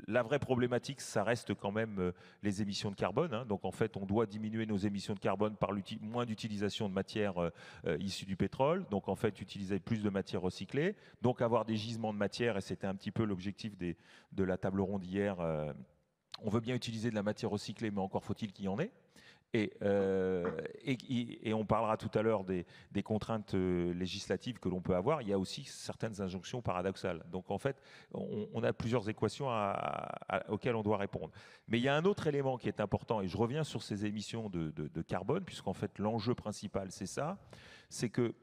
La vraie problématique, ça reste quand même les émissions de carbone. Donc en fait, on doit diminuer nos émissions de carbone par moins d'utilisation de matières issues du pétrole. Donc en fait, utiliser plus de matières recyclées. Donc avoir des gisements de matière, et c'était un petit peu l'objectif de la table ronde hier. On veut bien utiliser de la matière recyclée, mais encore faut-il qu'il y en ait. Et on parlera tout à l'heure des contraintes législatives que l'on peut avoir. Il y a aussi certaines injonctions paradoxales. Donc en fait, on a plusieurs équations auxquelles on doit répondre. Mais il y a un autre élément qui est important, et je reviens sur ces émissions de carbone, puisqu'en fait l'enjeu principal c'est ça, c'est que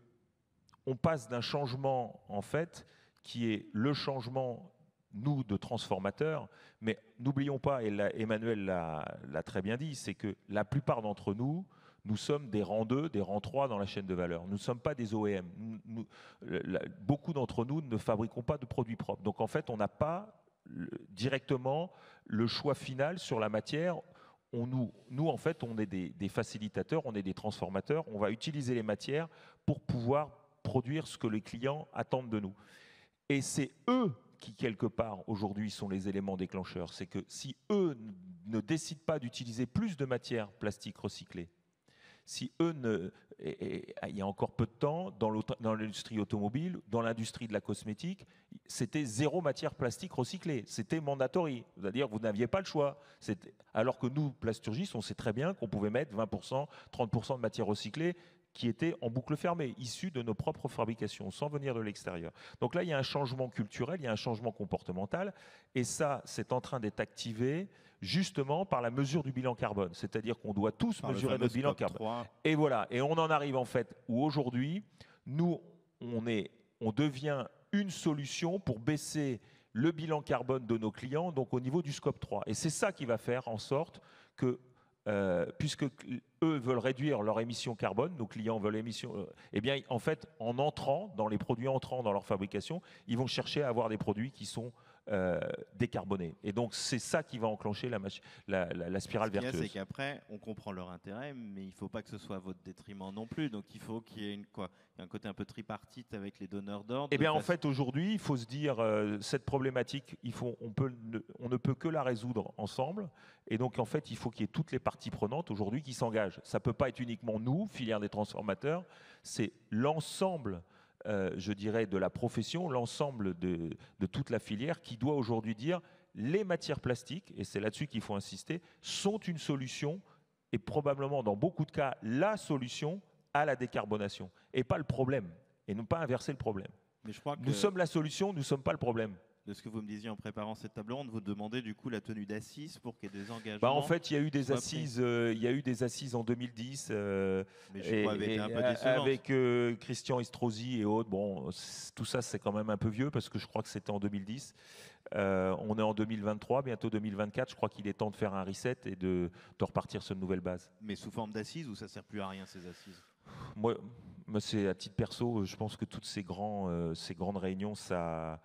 on passe d'un changement en fait qui est le changement nous, de transformateurs, mais n'oublions pas, et Emmanuel l'a très bien dit, c'est que la plupart d'entre nous, nous sommes des rangs 2, des rangs 3 dans la chaîne de valeur. Nous ne sommes pas des OEM. Beaucoup d'entre nous ne fabriquons pas de produits propres. Donc en fait, on n'a pas directement le choix final sur la matière. Nous, en fait, on est des facilitateurs, on est des transformateurs. On va utiliser les matières pour pouvoir produire ce que les clients attendent de nous. Et c'est eux qui, quelque part, aujourd'hui, sont les éléments déclencheurs. C'est que si eux ne décident pas d'utiliser plus de matières plastiques recyclées, si eux il y a encore peu de temps, dans l'industrie automobile, dans l'industrie de la cosmétique, c'était zéro matière plastique recyclée. C'était mandatory. C'est-à-dire que vous n'aviez pas le choix. Alors que nous, plasturgistes, on sait très bien qu'on pouvait mettre 20%, 30% de matière recyclée qui étaient en boucle fermée, issus de nos propres fabrications, sans venir de l'extérieur. Donc là, il y a un changement culturel, il y a un changement comportemental, et ça, c'est en train d'être activé justement par la mesure du bilan carbone. C'est-à-dire qu'on doit tous mesurer notre bilan carbone. Et voilà, et on en arrive en fait où aujourd'hui, nous, on devient une solution pour baisser le bilan carbone de nos clients, donc au niveau du scope 3. Et c'est ça qui va faire en sorte que puisque eux veulent réduire leur émission carbone, nos clients veulent eh bien, en fait, en entrant dans les produits entrant dans leur fabrication, ils vont chercher à avoir des produits qui sont décarbonés. Et donc, c'est ça qui va enclencher la spirale vertueuse. Ce qu'il y a, c'est qu'après, on comprend leur intérêt, mais il ne faut pas que ce soit à votre détriment non plus. Donc, il faut qu'il y ait un côté un peu tripartite avec les donneurs d'ordre. Eh bien, en fait, aujourd'hui, il faut se dire, cette problématique, on ne peut que la résoudre ensemble. Et donc, en fait, il faut qu'il y ait toutes les parties prenantes aujourd'hui qui s'engagent. Ça ne peut pas être uniquement nous, filière des transformateurs, c'est l'ensemble, je dirais, de la profession, l'ensemble de toute la filière qui doit aujourd'hui dire les matières plastiques, et c'est là-dessus qu'il faut insister, sont une solution est probablement, dans beaucoup de cas, la solution à la décarbonation, et pas le problème, et ne pas inverser le problème. Mais je crois que Nous sommes la solution, nous ne sommes pas le problème. de ce que vous me disiez en préparant cette table ronde, vous demandez du coup la tenue d'assises pour qu'il y ait des engagements. Bah, en fait, il y a eu des soit assises, il y a eu des assises en 2010 Mais je crois avec un peu décevante. avec Christian Estrosi et autres. Bon, tout ça, c'est quand même un peu vieux parce que je crois que c'était en 2010. On est en 2023, bientôt 2024. Je crois qu'il est temps de faire un reset et de repartir sur une nouvelle base. Mais sous forme d'assises ou ça sert plus à rien ces assises? Moi, c'est à titre perso, je pense que toutes ces grandes réunions, ça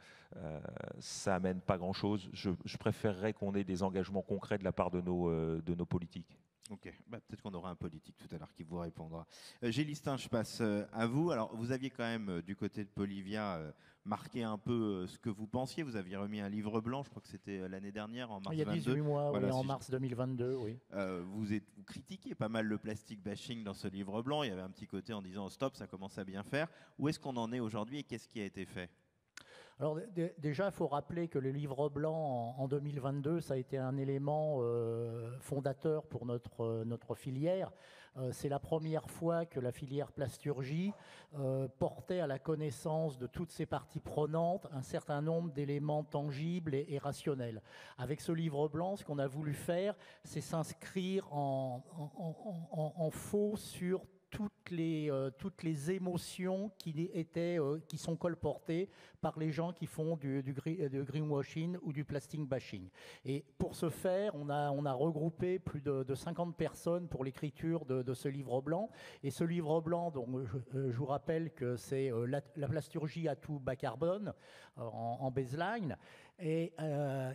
amène pas grand-chose. Je préférerais qu'on ait des engagements concrets de la part de nos politiques. Ok, bah, peut-être qu'on aura un politique tout à l'heure qui vous répondra. Gélistin, je passe à vous. Alors, vous aviez quand même, du côté de Polivia, marqué un peu ce que vous pensiez. Vous aviez remis un livre blanc, je crois que c'était l'année dernière, en mars 2022. Il y a 18 mois, Voilà, oui, en si mars 2022, oui. vous critiquiez pas mal le plastic bashing dans ce livre blanc. Il y avait un petit côté en disant stop, ça commence à bien faire. Où est-ce qu'on en est aujourd'hui et qu'est-ce qui a été fait? Alors déjà, il faut rappeler que le livre blanc en 2022, ça a été un élément fondateur pour notre filière. C'est la première fois que la filière plasturgie portait à la connaissance de toutes ses parties prenantes un certain nombre d'éléments tangibles et rationnels. Avec ce livre blanc, ce qu'on a voulu faire, c'est s'inscrire en faux sur toutes les émotions qui sont colportées par les gens qui font du greenwashing ou du plastic bashing. Et pour ce faire, on a regroupé plus de 50 personnes pour l'écriture de ce livre blanc. Et ce livre blanc, donc, je vous rappelle que c'est la plasturgie à tout bas carbone en baseline. Et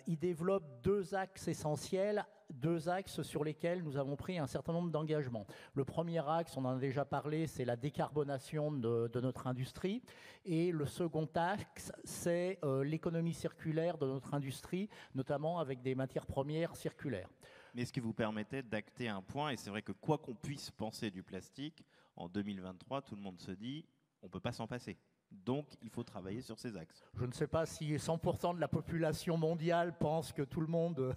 il développe deux axes essentiels, deux axes sur lesquels nous avons pris un certain nombre d'engagements. Le premier axe, on en a déjà parlé, c'est la décarbonation de notre industrie. Et le second axe, c'est l'économie circulaire de notre industrie, notamment avec des matières premières circulaires. Mais ce qui vous permettait d'acter un point, et c'est vrai que quoi qu'on puisse penser du plastique, en 2023, tout le monde se dit on ne peut pas s'en passer. Donc, il faut travailler sur ces axes. Je ne sais pas si 100% de la population mondiale pense que tout le monde,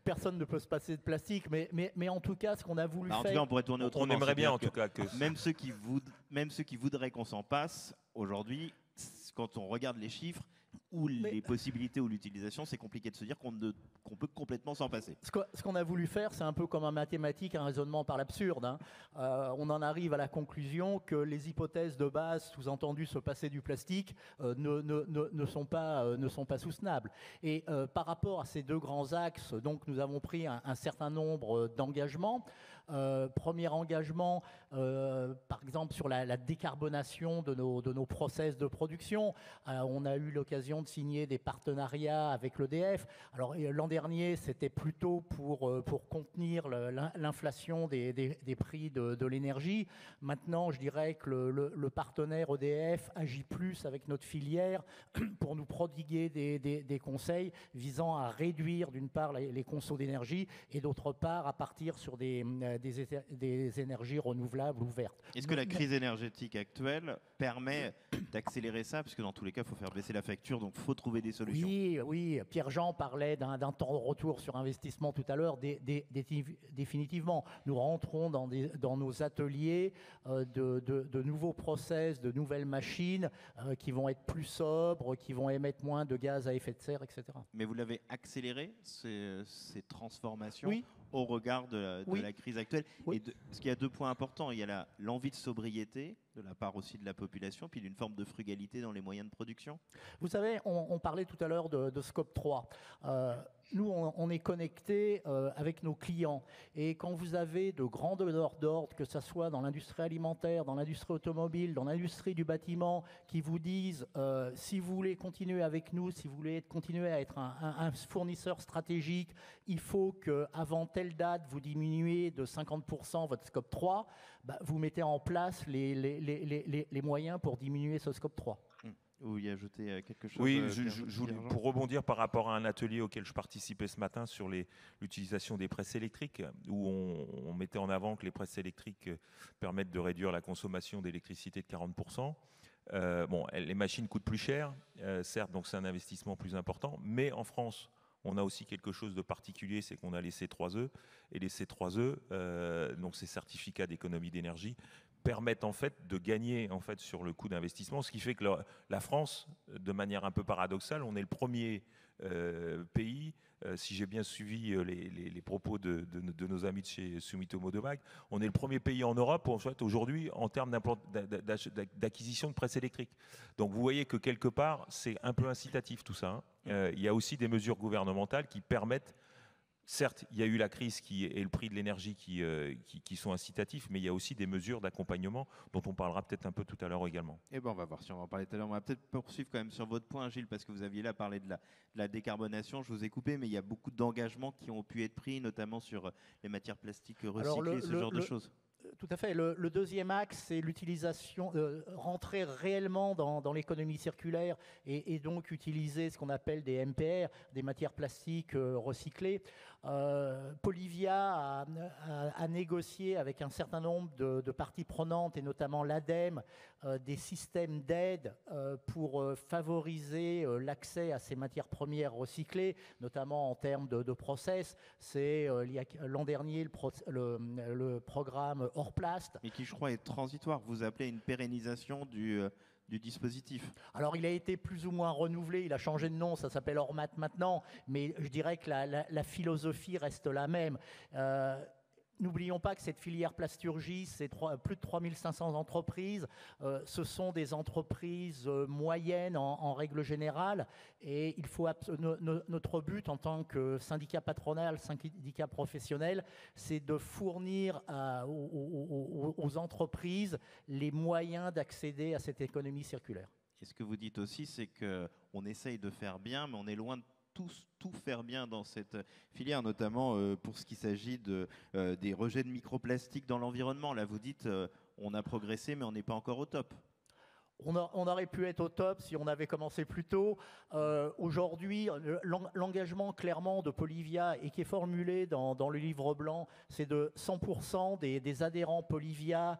personne ne peut se passer de plastique, mais en tout cas, ce qu'on a voulu En faire... tout cas, on pourrait tourner autrement. On aimerait bien, en tout cas, que... Même ceux qui voudraient qu'on s'en passe, aujourd'hui, quand on regarde les chiffres, ou les possibilités ou l'utilisation, c'est compliqué de se dire qu'on peut complètement s'en passer. Ce qu'on a voulu faire, c'est un peu comme en mathématiques, un raisonnement par l'absurde. Hein. On en arrive à la conclusion que les hypothèses de base, sous-entendu se passer du plastique, ne sont pas soutenables. Et par rapport à ces deux grands axes, donc nous avons pris un certain nombre d'engagements. Premier engagement, par exemple sur la décarbonation de nos process de production. On a eu l'occasion de signer des partenariats avec l'EDF. Alors l'an dernier, c'était plutôt pour contenir l'inflation des prix de l'énergie. Maintenant, je dirais que le partenaire EDF agit plus avec notre filière pour nous prodiguer des conseils visant à réduire d'une part les consommations d'énergie et d'autre part à partir sur des énergies renouvelables ou vertes. Est-ce que la crise énergétique actuelle permet d'accélérer ça? Parce que dans tous les cas, il faut faire baisser la facture, donc il faut trouver des solutions. Oui. Pierre-Jean parlait d'un temps de retour sur investissement tout à l'heure. Définitivement, nous rentrons dans nos ateliers de nouveaux process, de nouvelles machines qui vont être plus sobres, qui vont émettre moins de gaz à effet de serre, etc. Mais vous l'avez accéléré, ces transformations, oui. Au regard de la crise actuelle. Oui. Et parce qu'il y a deux points importants. Il y a l'envie de sobriété de la part aussi de la population, puis d'une forme de frugalité dans les moyens de production. Vous savez, on parlait tout à l'heure de Scope 3. Nous, on est connecté avec nos clients. Et quand vous avez de grands donneurs d'ordre, que ce soit dans l'industrie alimentaire, dans l'industrie automobile, dans l'industrie du bâtiment, qui vous disent si vous voulez continuer avec nous, si vous voulez continuer à être un fournisseur stratégique, il faut qu'avant telle date, vous diminuez de 50% votre Scope 3, vous mettez en place les moyens pour diminuer ce Scope 3. Ou y ajouter quelque chose? Oui, pour rebondir par rapport à un atelier auquel je participais ce matin sur l'utilisation des presses électriques, où on mettait en avant que les presses électriques permettent de réduire la consommation d'électricité de 40%. Les machines coûtent plus cher, certes, donc c'est un investissement plus important, mais en France, On a aussi quelque chose de particulier, c'est qu'on a les C3E. Et les C3E, donc ces certificats d'économie d'énergie, permettent en fait de gagner en fait sur le coût d'investissement, ce qui fait que la France, de manière un peu paradoxale, on est le premier pays, si j'ai bien suivi les propos de nos amis de chez Sumitomo Demag, on est le premier pays en Europe en fait, aujourd'hui en termes d'acquisition de presse électrique. Donc vous voyez que quelque part, c'est un peu incitatif tout ça. Hein. Il y a aussi des mesures gouvernementales qui permettent. Certes, il y a eu la crise et le prix de l'énergie qui sont incitatifs, mais il y a aussi des mesures d'accompagnement dont on parlera peut-être un peu tout à l'heure également. Eh ben, on va voir si on va en parler tout à l'heure. On va peut-être poursuivre quand même sur votre point, Gilles, parce que vous aviez là parlé de la décarbonation. Je vous ai coupé, mais il y a beaucoup d'engagements qui ont pu être pris, notamment sur les matières plastiques recyclées, ce genre de choses. Tout à fait. Le deuxième axe, c'est l'utilisation, rentrer réellement dans l'économie circulaire et donc utiliser ce qu'on appelle des MPR, des matières plastiques recyclées. Polivia a négocié avec un certain nombre de parties prenantes, et notamment l'ADEME, des systèmes d'aide pour favoriser l'accès à ces matières premières recyclées, notamment en termes de process. C'est l'an dernier le programme Orplast. Mais qui, je crois, est transitoire. Vous appelez une pérennisation du dispositif. Alors, il a été plus ou moins renouvelé, il a changé de nom, ça s'appelle Ormat maintenant, mais je dirais que la philosophie reste la même. N'oublions pas que cette filière plasturgie, c'est plus de 3500 entreprises. Ce sont des entreprises moyennes en règle générale. Et il faut notre but en tant que syndicat patronal, syndicat professionnel, c'est de fournir aux entreprises les moyens d'accéder à cette économie circulaire. Et ce que vous dites aussi, c'est qu'on essaye de faire bien, mais on est loin de tout faire bien dans cette filière, notamment pour ce qui s'agit des rejets de microplastiques dans l'environnement. Là, vous dites, on a progressé, mais on n'est pas encore au top. On aurait pu être au top si on avait commencé plus tôt. Aujourd'hui, l'engagement clairement de Polivia et qui est formulé dans le livre blanc, c'est de 100% des adhérents Polivia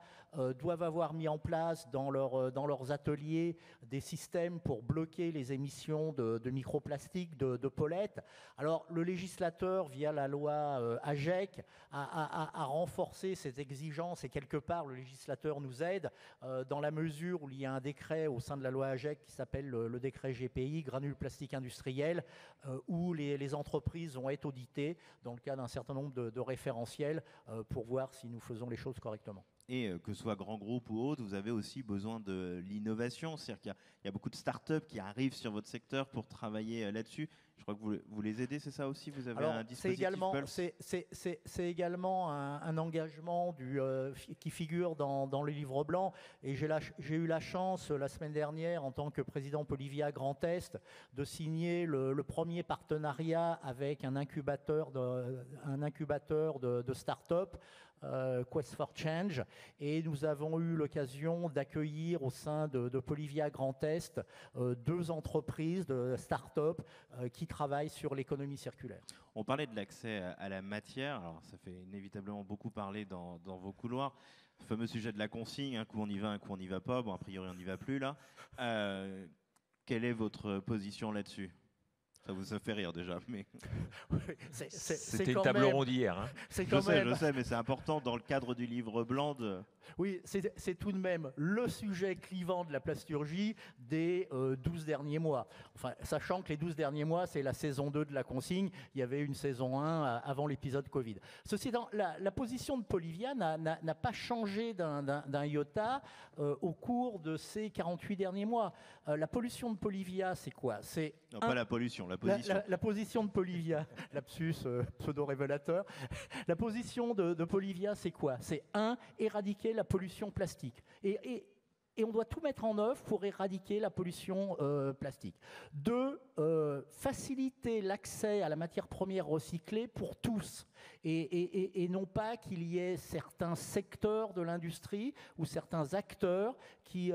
doivent avoir mis en place dans leurs ateliers des systèmes pour bloquer les émissions de microplastiques, de pollettes. Alors le législateur, via la loi AGEC, a renforcé ces exigences, et quelque part le législateur nous aide dans la mesure où il y a un décret au sein de la loi AGEC qui s'appelle le décret GPI, granules plastiques industriels, où les entreprises vont être auditées dans le cas d'un certain nombre de référentiels pour voir si nous faisons les choses correctement. Et que ce soit grand groupe ou autre, vous avez aussi besoin de l'innovation. C'est-à-dire qu'il y a beaucoup de startups qui arrivent sur votre secteur pour travailler là-dessus. Je crois que vous les aidez, c'est ça aussi? Vous avez un dispositif Pulse? C'est également un engagement qui figure dans le livre blanc. Et j'ai eu la chance, la semaine dernière, en tant que président Polivia Grand Est, de signer le premier partenariat avec un incubateur de start-up, Quest for Change, et nous avons eu l'occasion d'accueillir au sein de Polivia Grand Est 2 entreprises de start-up qui travaillent sur l'économie circulaire. On parlait de l'accès à la matière, alors ça fait inévitablement beaucoup parler dans vos couloirs. Le fameux sujet de la consigne, un coup on y va, un coup on n'y va pas. Bon, a priori on n'y va plus là. Quelle est votre position là-dessus? Ça fait rire déjà, mais c'était une table ronde hier. Hein. Je sais, mais c'est important dans le cadre du livre blanc de... Oui, c'est tout de même le sujet clivant de la plasturgie des 12 derniers mois. Enfin, sachant que les 12 derniers mois, c'est la saison 2 de la consigne. Il y avait une saison 1 avant l'épisode Covid. Ceci étant, la position de Polivia n'a pas changé d'un iota au cours de ces 48 derniers mois. La pollution de Polivia, c'est quoi? Non, pas la pollution, la position. La position de Polivia, lapsus pseudo-révélateur. La position de Polivia, c'est quoi? C'est éradiquer la pollution plastique. Et on doit tout mettre en œuvre pour éradiquer la pollution plastique. 2, faciliter l'accès à la matière première recyclée pour tous. Et non pas qu'il y ait certains secteurs de l'industrie ou certains acteurs qui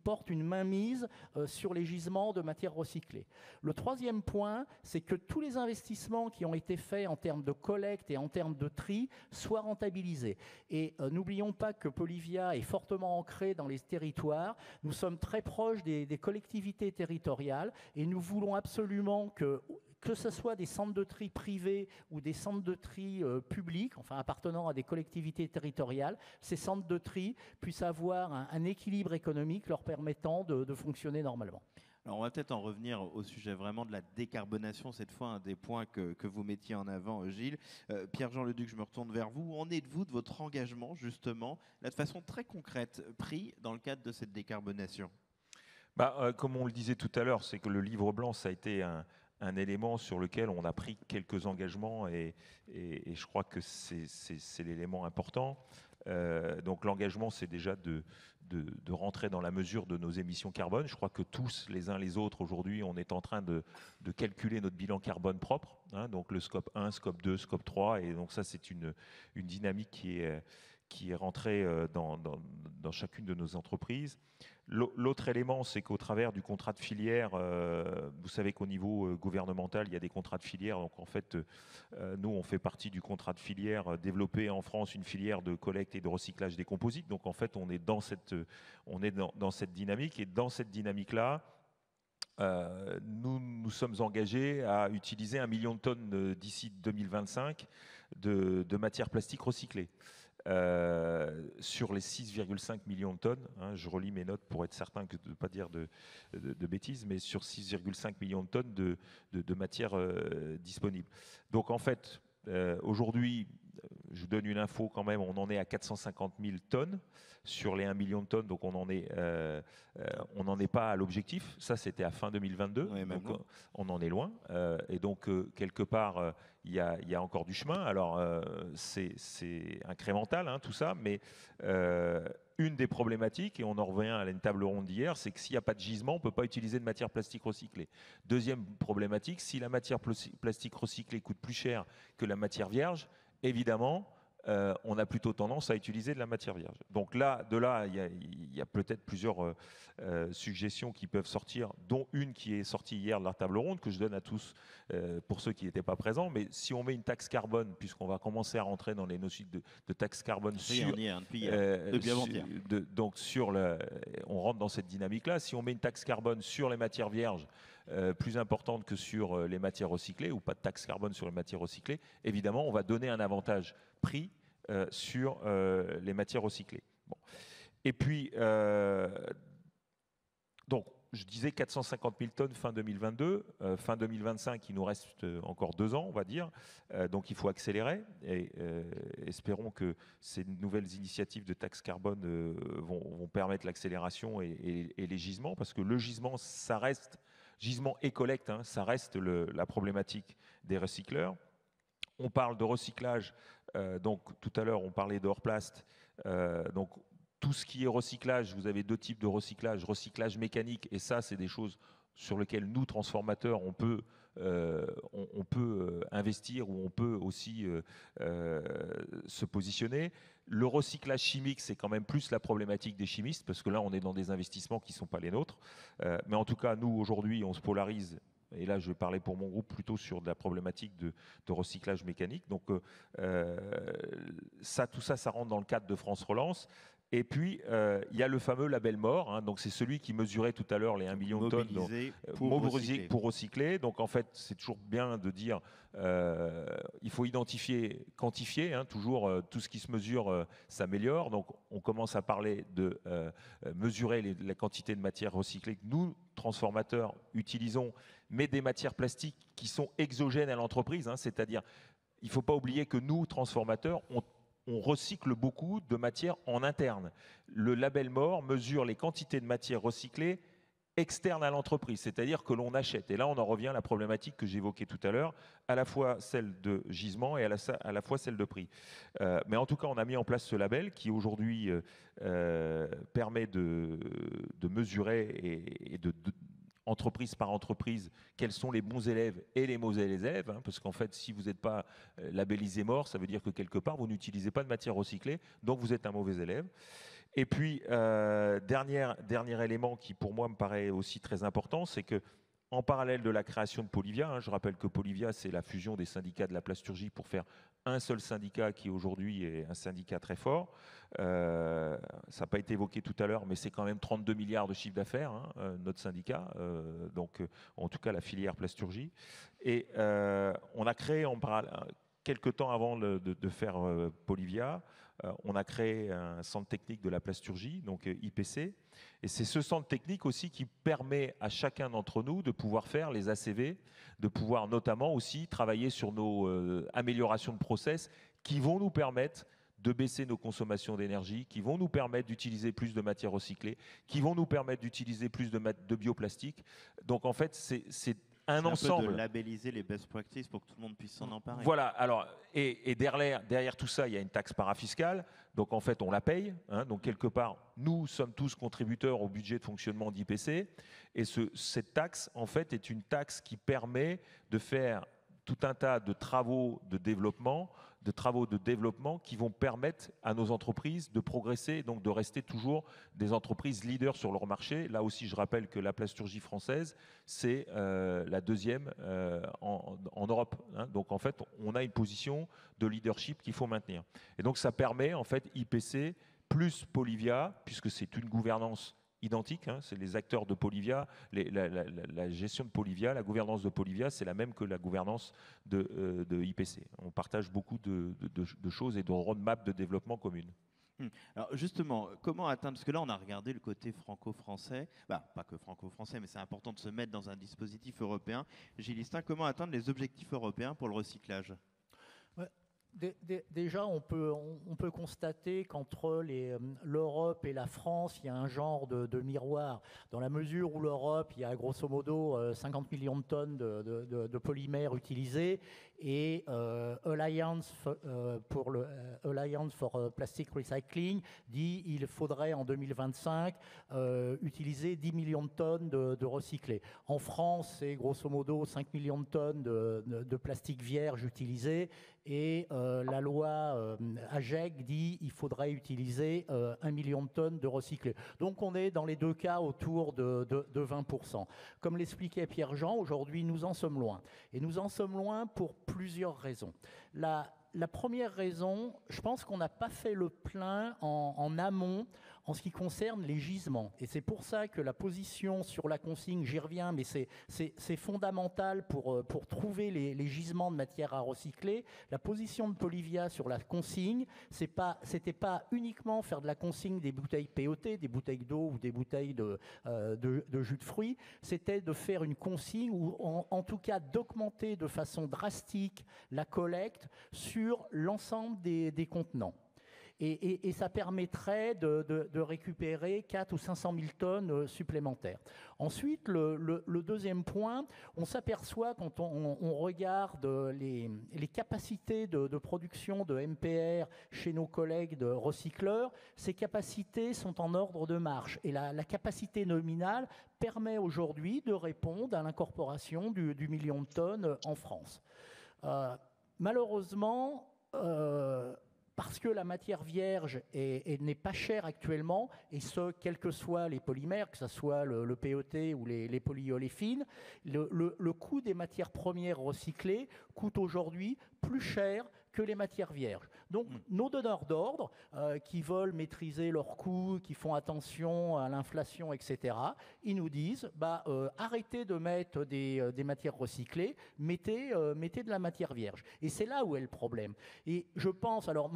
portent une mainmise sur les gisements de matière recyclée. Le 3e point, c'est que tous les investissements qui ont été faits en termes de collecte et en termes de tri soient rentabilisés. Et n'oublions pas que Polivia est fortement ancré dans les territoires. Nous sommes très proches des collectivités territoriales et nous voulons absolument que que ce soit des centres de tri privés ou des centres de tri publics, enfin appartenant à des collectivités territoriales, ces centres de tri puissent avoir un équilibre économique leur permettant de fonctionner normalement. Alors on va peut-être en revenir au sujet vraiment de la décarbonation, cette fois un des points que vous mettiez en avant, Gilles. Pierre-Jean Leduc, je me retourne vers vous. Où en êtes-vous de votre engagement, justement, là, de façon très concrète, pris dans le cadre de cette décarbonation? Comme on le disait tout à l'heure, c'est que le livre blanc, ça a été un élément sur lequel on a pris quelques engagements et je crois que c'est l'élément important. Donc l'engagement, c'est déjà de rentrer dans la mesure de nos émissions carbone. Je crois que tous, les uns les autres, aujourd'hui, on est en train de calculer notre bilan carbone propre, hein, donc le scope 1, scope 2, scope 3, et donc ça, c'est une dynamique qui est rentrée dans chacune de nos entreprises. L'autre élément, c'est qu'au travers du contrat de filière, vous savez qu'au niveau gouvernemental, il y a des contrats de filière. Donc en fait, nous, on fait partie du contrat de filière, développer en France une filière de collecte et de recyclage des composites. Donc en fait, on est dans cette dynamique. Et dans cette dynamique-là, nous sommes engagés à utiliser 1 million de tonnes d'ici 2025 de matières plastiques recyclées. Sur les 6,5 millions de tonnes, hein, je relis mes notes pour être certain de ne pas dire de bêtises, mais sur 6,5 millions de tonnes de matières disponibles. Donc en fait, aujourd'hui, je vous donne une info quand même, on en est à 450 000 tonnes sur les 1 million de tonnes, donc on n'en est pas à l'objectif. Ça, c'était à fin 2022, ouais, donc on en est loin. Et donc, quelque part, il y a encore du chemin. Alors, c'est incrémental, hein, tout ça, mais une des problématiques, et on en revient à une table ronde d'hier, c'est que s'il n'y a pas de gisement, on ne peut pas utiliser de matière plastique recyclée. Deuxième problématique, si la matière plastique recyclée coûte plus cher que la matière vierge, évidemment, on a plutôt tendance à utiliser de la matière vierge. Donc là, il y a peut-être plusieurs suggestions qui peuvent sortir, dont une qui est sortie hier de la table ronde, que je donne à tous pour ceux qui n'étaient pas présents. Mais si on met une taxe carbone, puisqu'on va commencer à rentrer dans les notions de taxe carbone on rentre dans cette dynamique-là. Si on met une taxe carbone sur les matières vierges, plus importante que sur les matières recyclées, ou pas de taxe carbone sur les matières recyclées, évidemment, on va donner un avantage prix sur les matières recyclées. Bon. Et puis, donc, je disais 450 000 tonnes fin 2022, fin 2025, il nous reste encore 2 ans, on va dire. Donc, il faut accélérer et espérons que ces nouvelles initiatives de taxe carbone vont permettre l'accélération et les gisements, parce que le gisement, ça reste, gisement et collecte, hein, ça reste la problématique des recycleurs. On parle de recyclage, donc tout à l'heure on parlait de hors-plast, donc tout ce qui est recyclage, vous avez 2 types de recyclage mécanique, et ça c'est des choses sur lesquelles nous, transformateurs, on peut investir, ou on peut aussi se positionner. Le recyclage chimique, c'est quand même plus la problématique des chimistes, parce que là on est dans des investissements qui ne sont pas les nôtres, mais en tout cas nous aujourd'hui on se polarise. Et là, je vais parler pour mon groupe plutôt sur de la problématique de recyclage mécanique. Donc, tout ça, ça rentre dans le cadre de France Relance. Et puis, il y a le fameux label MORE. Hein, donc, c'est celui qui mesurait tout à l'heure les 1 million de tonnes mobilisées pour recycler. Donc, en fait, c'est toujours bien de dire il faut identifier, quantifier. Hein, toujours, tout ce qui se mesure s'améliore. Donc, on commence à parler de mesurer la quantité de matière recyclée que nous, transformateurs, utilisons, mais des matières plastiques qui sont exogènes à l'entreprise. Hein, c'est-à-dire, il ne faut pas oublier que nous, transformateurs, on recycle beaucoup de matières en interne. Le label MORE mesure les quantités de matières recyclées externes à l'entreprise, c'est-à-dire que l'on achète. Et là, on en revient à la problématique que j'évoquais tout à l'heure, à la fois celle de gisement et à la fois celle de prix. Mais en tout cas, on a mis en place ce label qui aujourd'hui permet de mesurer et entreprise par entreprise, quels sont les bons élèves et les mauvais élèves, hein, parce qu'en fait, si vous n'êtes pas labellisé MORE, ça veut dire que quelque part, vous n'utilisez pas de matière recyclée, donc vous êtes un mauvais élève. Et puis, dernier élément qui, pour moi, me paraît aussi très important, c'est que en parallèle de la création de Polivia, hein, je rappelle que Polivia, c'est la fusion des syndicats de la plasturgie pour faire un seul syndicat qui aujourd'hui est un syndicat très fort. Ça n'a pas été évoqué tout à l'heure, mais c'est quand même 32 milliards de chiffre d'affaires, hein, notre syndicat, en tout cas la filière plasturgie. Et on a créé quelques temps avant de faire Polivia, on a créé un centre technique de la plasturgie, donc IPC. Et c'est ce centre technique aussi qui permet à chacun d'entre nous de pouvoir faire les ACV, de pouvoir notamment aussi travailler sur nos améliorations de process qui vont nous permettre de baisser nos consommations d'énergie, qui vont nous permettre d'utiliser plus de matières recyclées, qui vont nous permettre d'utiliser plus de bioplastique. Donc en fait, c'est un ensemble. Peu de labelliser les best practices pour que tout le monde puisse s'en emparer. Voilà, alors, et derrière tout ça, il y a une taxe parafiscale, donc en fait on la paye, hein, donc quelque part, nous sommes tous contributeurs au budget de fonctionnement d'IPC, et cette taxe, en fait, est une taxe qui permet de faire tout un tas de travaux de développement qui vont permettre à nos entreprises de progresser, donc de rester toujours des entreprises leaders sur leur marché. Là aussi, je rappelle que la plasturgie française, c'est la deuxième en Europe, hein. Donc en fait, on a une position de leadership qu'il faut maintenir. Et donc ça permet, en fait, IPC plus Polivia, puisque c'est une gouvernance identique, hein, c'est les acteurs de Polivia, la gestion de Polivia, la gouvernance de Polivia, c'est la même que la gouvernance de IPC. On partage beaucoup de choses et de roadmap de développement commune. Alors justement, comment atteindre, parce que là on a regardé le côté franco-français, pas que franco-français, mais c'est important de se mettre dans un dispositif européen. Gilles Istin, comment atteindre les objectifs européens pour le recyclage ? Déjà, on peut constater qu'entre l'Europe et la France, il y a un genre de miroir, dans la mesure où l'Europe, il y a grosso modo 50 millions de tonnes de polymères utilisés, et Alliance for Plastic Recycling dit qu'il faudrait en 2025 utiliser 10 millions de tonnes de recyclés. En France, c'est grosso modo 5 millions de tonnes de plastique vierge utilisé, et la loi AGEC dit qu'il faudrait utiliser 1 million de tonnes de recyclés. Donc on est dans les deux cas autour de 20%. Comme l'expliquait Pierre-Jean, aujourd'hui nous en sommes loin. Et nous en sommes loin pour plusieurs raisons. La première raison, je pense qu'on n'a pas fait le plein en amont en ce qui concerne les gisements. Et c'est pour ça que la position sur la consigne, j'y reviens, mais c'est fondamental pour trouver les gisements de matière à recycler. La position de Polivia sur la consigne, c'était pas uniquement faire de la consigne des bouteilles PET, des bouteilles d'eau ou des bouteilles de jus de fruits, c'était de faire une consigne ou en tout cas d'augmenter de façon drastique la collecte sur l'ensemble des contenants. Et ça permettrait de récupérer 4 ou 500 000 tonnes supplémentaires. Ensuite, le deuxième point, on s'aperçoit quand on regarde les capacités de production de MPR chez nos collègues de recycleurs, ces capacités sont en ordre de marche. Et la capacité nominale permet aujourd'hui de répondre à l'incorporation du million de tonnes en France. Malheureusement, parce que la matière vierge n'est pas chère actuellement, et ce, quels que soient les polymères, que ce soit le PET ou les polyoléfines, le coût des matières premières recyclées coûte aujourd'hui plus cher que les matières vierges. Donc, nos donneurs d'ordre, qui veulent maîtriser leurs coûts, qui font attention à l'inflation, etc., ils nous disent, arrêtez de mettre des matières recyclées, mettez de la matière vierge. Et c'est là où est le problème. Et je pense, alors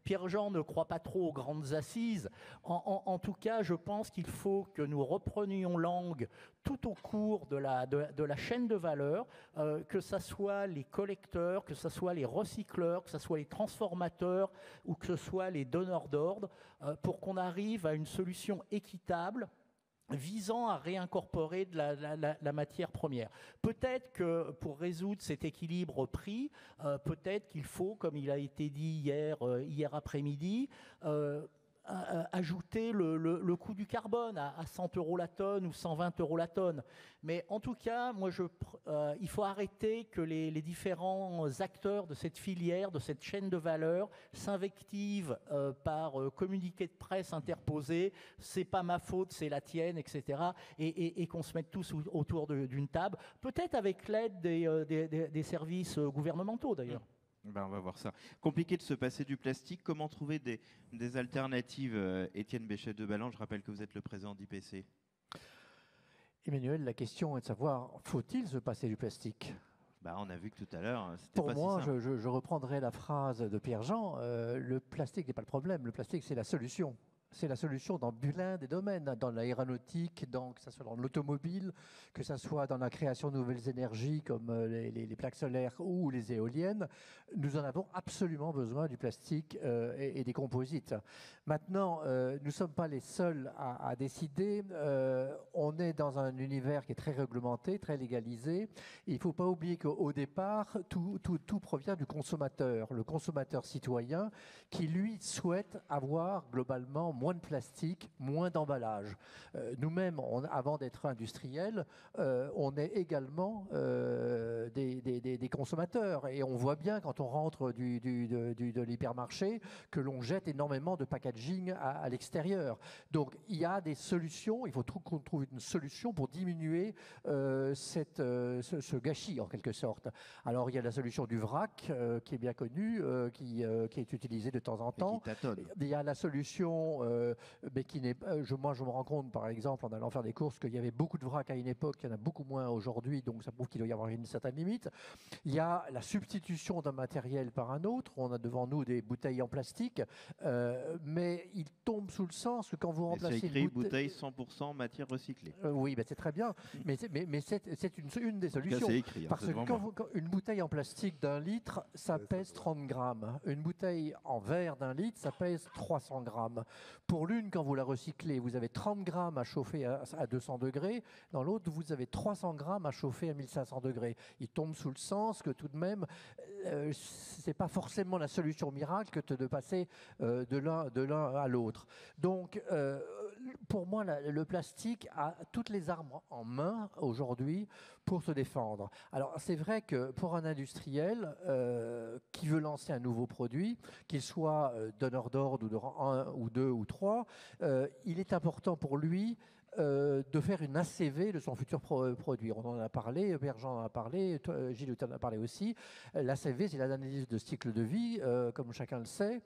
Pierre-Jean ne croit pas trop aux grandes assises, en tout cas, je pense qu'il faut que nous reprenions langue tout au cours de la chaîne de valeur, que ce soit les collecteurs, que ce soit les recycleurs, que ce soit les transformateurs ou que ce soit les donneurs d'ordre, pour qu'on arrive à une solution équitable visant à réincorporer de la matière première. Peut-être que pour résoudre cet équilibre prix, peut-être qu'il faut, comme il a été dit hier après-midi, ajouter le coût du carbone à 100 € la tonne ou 120 € la tonne. Mais en tout cas, moi, il faut arrêter que les différents acteurs de cette filière, de cette chaîne de valeur, s'invectivent par communiqué de presse interposé. C'est pas ma faute, c'est la tienne, etc. Et qu'on se mette tous autour d'une table, peut-être avec l'aide des services gouvernementaux d'ailleurs. Ben, on va voir ça. Compliqué de se passer du plastique. Comment trouver des alternatives? Étienne Béchet de Ballan, je rappelle que vous êtes le président d'IPC. Emmanuel, la question est de savoir, faut-il se passer du plastique? On a vu que tout à l'heure, c'était Pour pas moi, si simple. je reprendrai la phrase de Pierre-Jean, le plastique n'est pas le problème, le plastique c'est la solution. C'est la solution dans plein des domaines, dans l'aéronautique, que ce soit dans l'automobile, que ce soit dans la création de nouvelles énergies comme les plaques solaires ou les éoliennes. Nous en avons absolument besoin du plastique et des composites. Maintenant, nous ne sommes pas les seuls à décider. On est dans un univers qui est très réglementé, très légalisé. Il ne faut pas oublier qu'au départ, tout provient du consommateur, le consommateur citoyen qui, lui, souhaite avoir globalement moins de plastique, moins d'emballage. Nous-mêmes, avant d'être industriels, on est également des consommateurs. Et on voit bien quand on rentre de l'hypermarché que l'on jette énormément de packaging à l'extérieur. Donc il y a des solutions, il faut qu'on trouve une solution pour diminuer ce gâchis en quelque sorte. Alors il y a la solution du vrac qui est bien connue, qui est utilisée de temps en temps. Il y a la solution mais qui n'est moi je me rends compte par exemple en allant faire des courses qu'il y avait beaucoup de vrac à une époque, il y en a beaucoup moins aujourd'hui, donc ça prouve qu'il doit y avoir une certaine limite. Il y a la substitution d'un matériel par un autre, on a devant nous des bouteilles en plastique, mais il tombe sous le sens que quand vous remplacez c'est écrit bouteille 100% matière recyclée. Oui, ben c'est très bien, mais c'est une des solutions. C'est écrit, parce que quand une bouteille en plastique d'1 litre, ça pèse 30 grammes. Une bouteille en verre d'1 litre, ça pèse 300 grammes. Pour l'une, quand vous la recyclez, vous avez 30 grammes à chauffer à 200 degrés. Dans l'autre, vous avez 300 grammes à chauffer à 1500 degrés. Il tombe sous le sens que tout de même, c'est pas forcément la solution miracle que de passer de l'un à l'autre. Donc, pour moi, le plastique a toutes les armes en main aujourd'hui pour se défendre. Alors, c'est vrai que pour un industriel qui veut lancer un nouveau produit, qu'il soit donneur d'ordre ou de rang 1 ou 2 ou 3, il est important pour lui de faire une ACV de son futur produit. On en a parlé, Pierre-Jean en a parlé, Gilles en a parlé aussi. L'ACV, c'est l'analyse de cycle de vie, comme chacun le sait.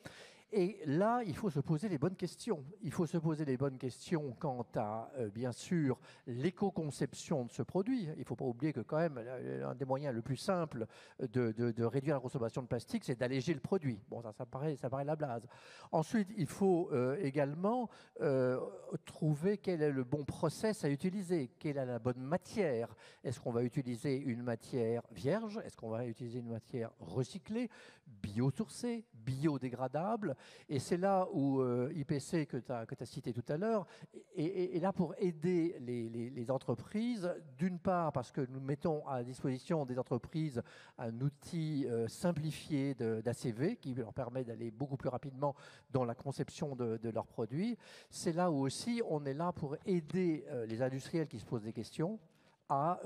Et là, il faut se poser les bonnes questions. Il faut se poser les bonnes questions quant à, bien sûr, l'éco-conception de ce produit. Il ne faut pas oublier que quand même, l'un des moyens le plus simple de réduire la consommation de plastique, c'est d'alléger le produit. Bon, ça paraît la blase. Ensuite, il faut également trouver quel est le bon process à utiliser, quelle est la bonne matière. Est-ce qu'on va utiliser une matière vierge? Est-ce qu'on va utiliser une matière recyclée, biosourcée, biodégradable? Et c'est là où IPC, que tu as cité tout à l'heure, est là pour aider les entreprises, d'une part parce que nous mettons à disposition des entreprises un outil simplifié d'ACV qui leur permet d'aller beaucoup plus rapidement dans la conception de leurs produits. C'est là où aussi on est là pour aider les industriels qui se posent des questions à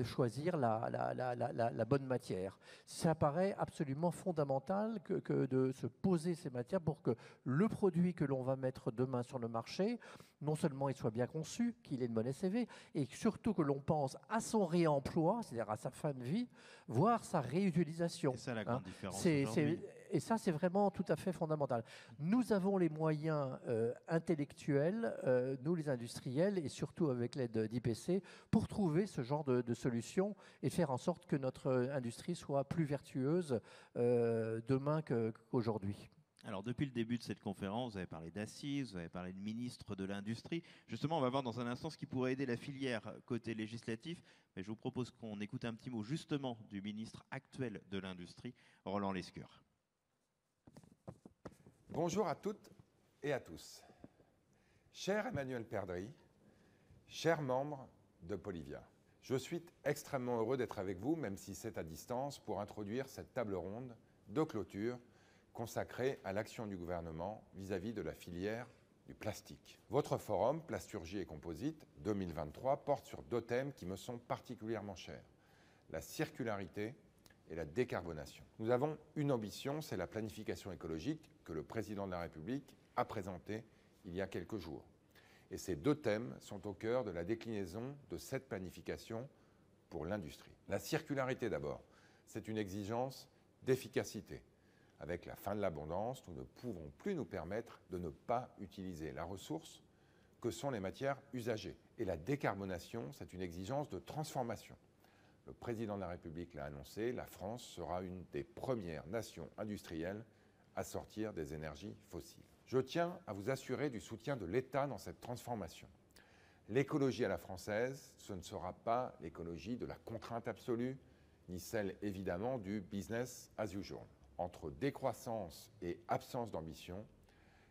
choisir la bonne matière. Ça paraît absolument fondamental que de se poser ces matières pour que le produit que l'on va mettre demain sur le marché, non seulement il soit bien conçu, qu'il ait une bonne ACV, et surtout que l'on pense à son réemploi, c'est-à-dire à sa fin de vie, voire sa réutilisation. C'est ça la grande différence aujourd'hui. Et ça, c'est vraiment tout à fait fondamental. Nous avons les moyens intellectuels, nous les industriels, et surtout avec l'aide d'IPC, pour trouver ce genre de solutions et faire en sorte que notre industrie soit plus vertueuse demain qu'aujourd'hui. Alors, depuis le début de cette conférence, vous avez parlé d'assises, vous avez parlé de ministre de l'Industrie. Justement, on va voir dans un instant ce qui pourrait aider la filière côté législatif. Mais je vous propose qu'on écoute un petit mot justement du ministre actuel de l'Industrie, Roland Lescure. Bonjour à toutes et à tous. Cher Emmanuel Perdry, chers membres de Polivia, je suis extrêmement heureux d'être avec vous, même si c'est à distance, pour introduire cette table ronde de clôture consacré à l'action du gouvernement vis-à-vis de la filière du plastique. Votre forum, Plasturgie et Composite 2023, porte sur 2 thèmes qui me sont particulièrement chers, la circularité et la décarbonation. Nous avons une ambition, c'est la planification écologique que le président de la République a présentée il y a quelques jours. Et ces 2 thèmes sont au cœur de la déclinaison de cette planification pour l'industrie. La circularité d'abord, c'est une exigence d'efficacité. Avec la fin de l'abondance, nous ne pouvons plus nous permettre de ne pas utiliser la ressource que sont les matières usagées. Et la décarbonation, c'est une exigence de transformation. Le président de la République l'a annoncé, la France sera une des premières nations industrielles à sortir des énergies fossiles. Je tiens à vous assurer du soutien de l'État dans cette transformation. L'écologie à la française, ce ne sera pas l'écologie de la contrainte absolue, ni celle évidemment du business as usual. Entre décroissance et absence d'ambition,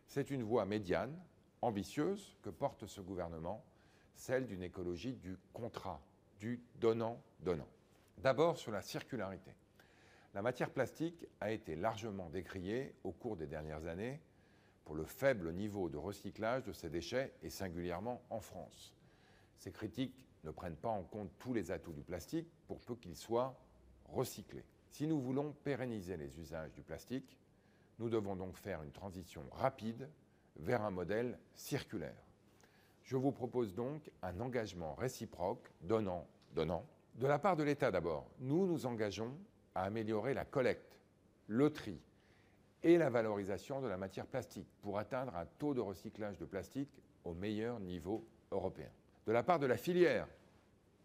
c'est une voie médiane, ambitieuse, que porte ce gouvernement, celle d'une écologie du contrat, du donnant-donnant. D'abord sur la circularité. La matière plastique a été largement décriée au cours des dernières années pour le faible niveau de recyclage de ces déchets et singulièrement en France. Ces critiques ne prennent pas en compte tous les atouts du plastique pour peu qu'il soit recyclé. Si nous voulons pérenniser les usages du plastique, nous devons donc faire une transition rapide vers un modèle circulaire. Je vous propose donc un engagement réciproque, donnant-donnant. De la part de l'État d'abord, nous nous engageons à améliorer la collecte, le tri et la valorisation de la matière plastique pour atteindre un taux de recyclage de plastique au meilleur niveau européen. De la part de la filière,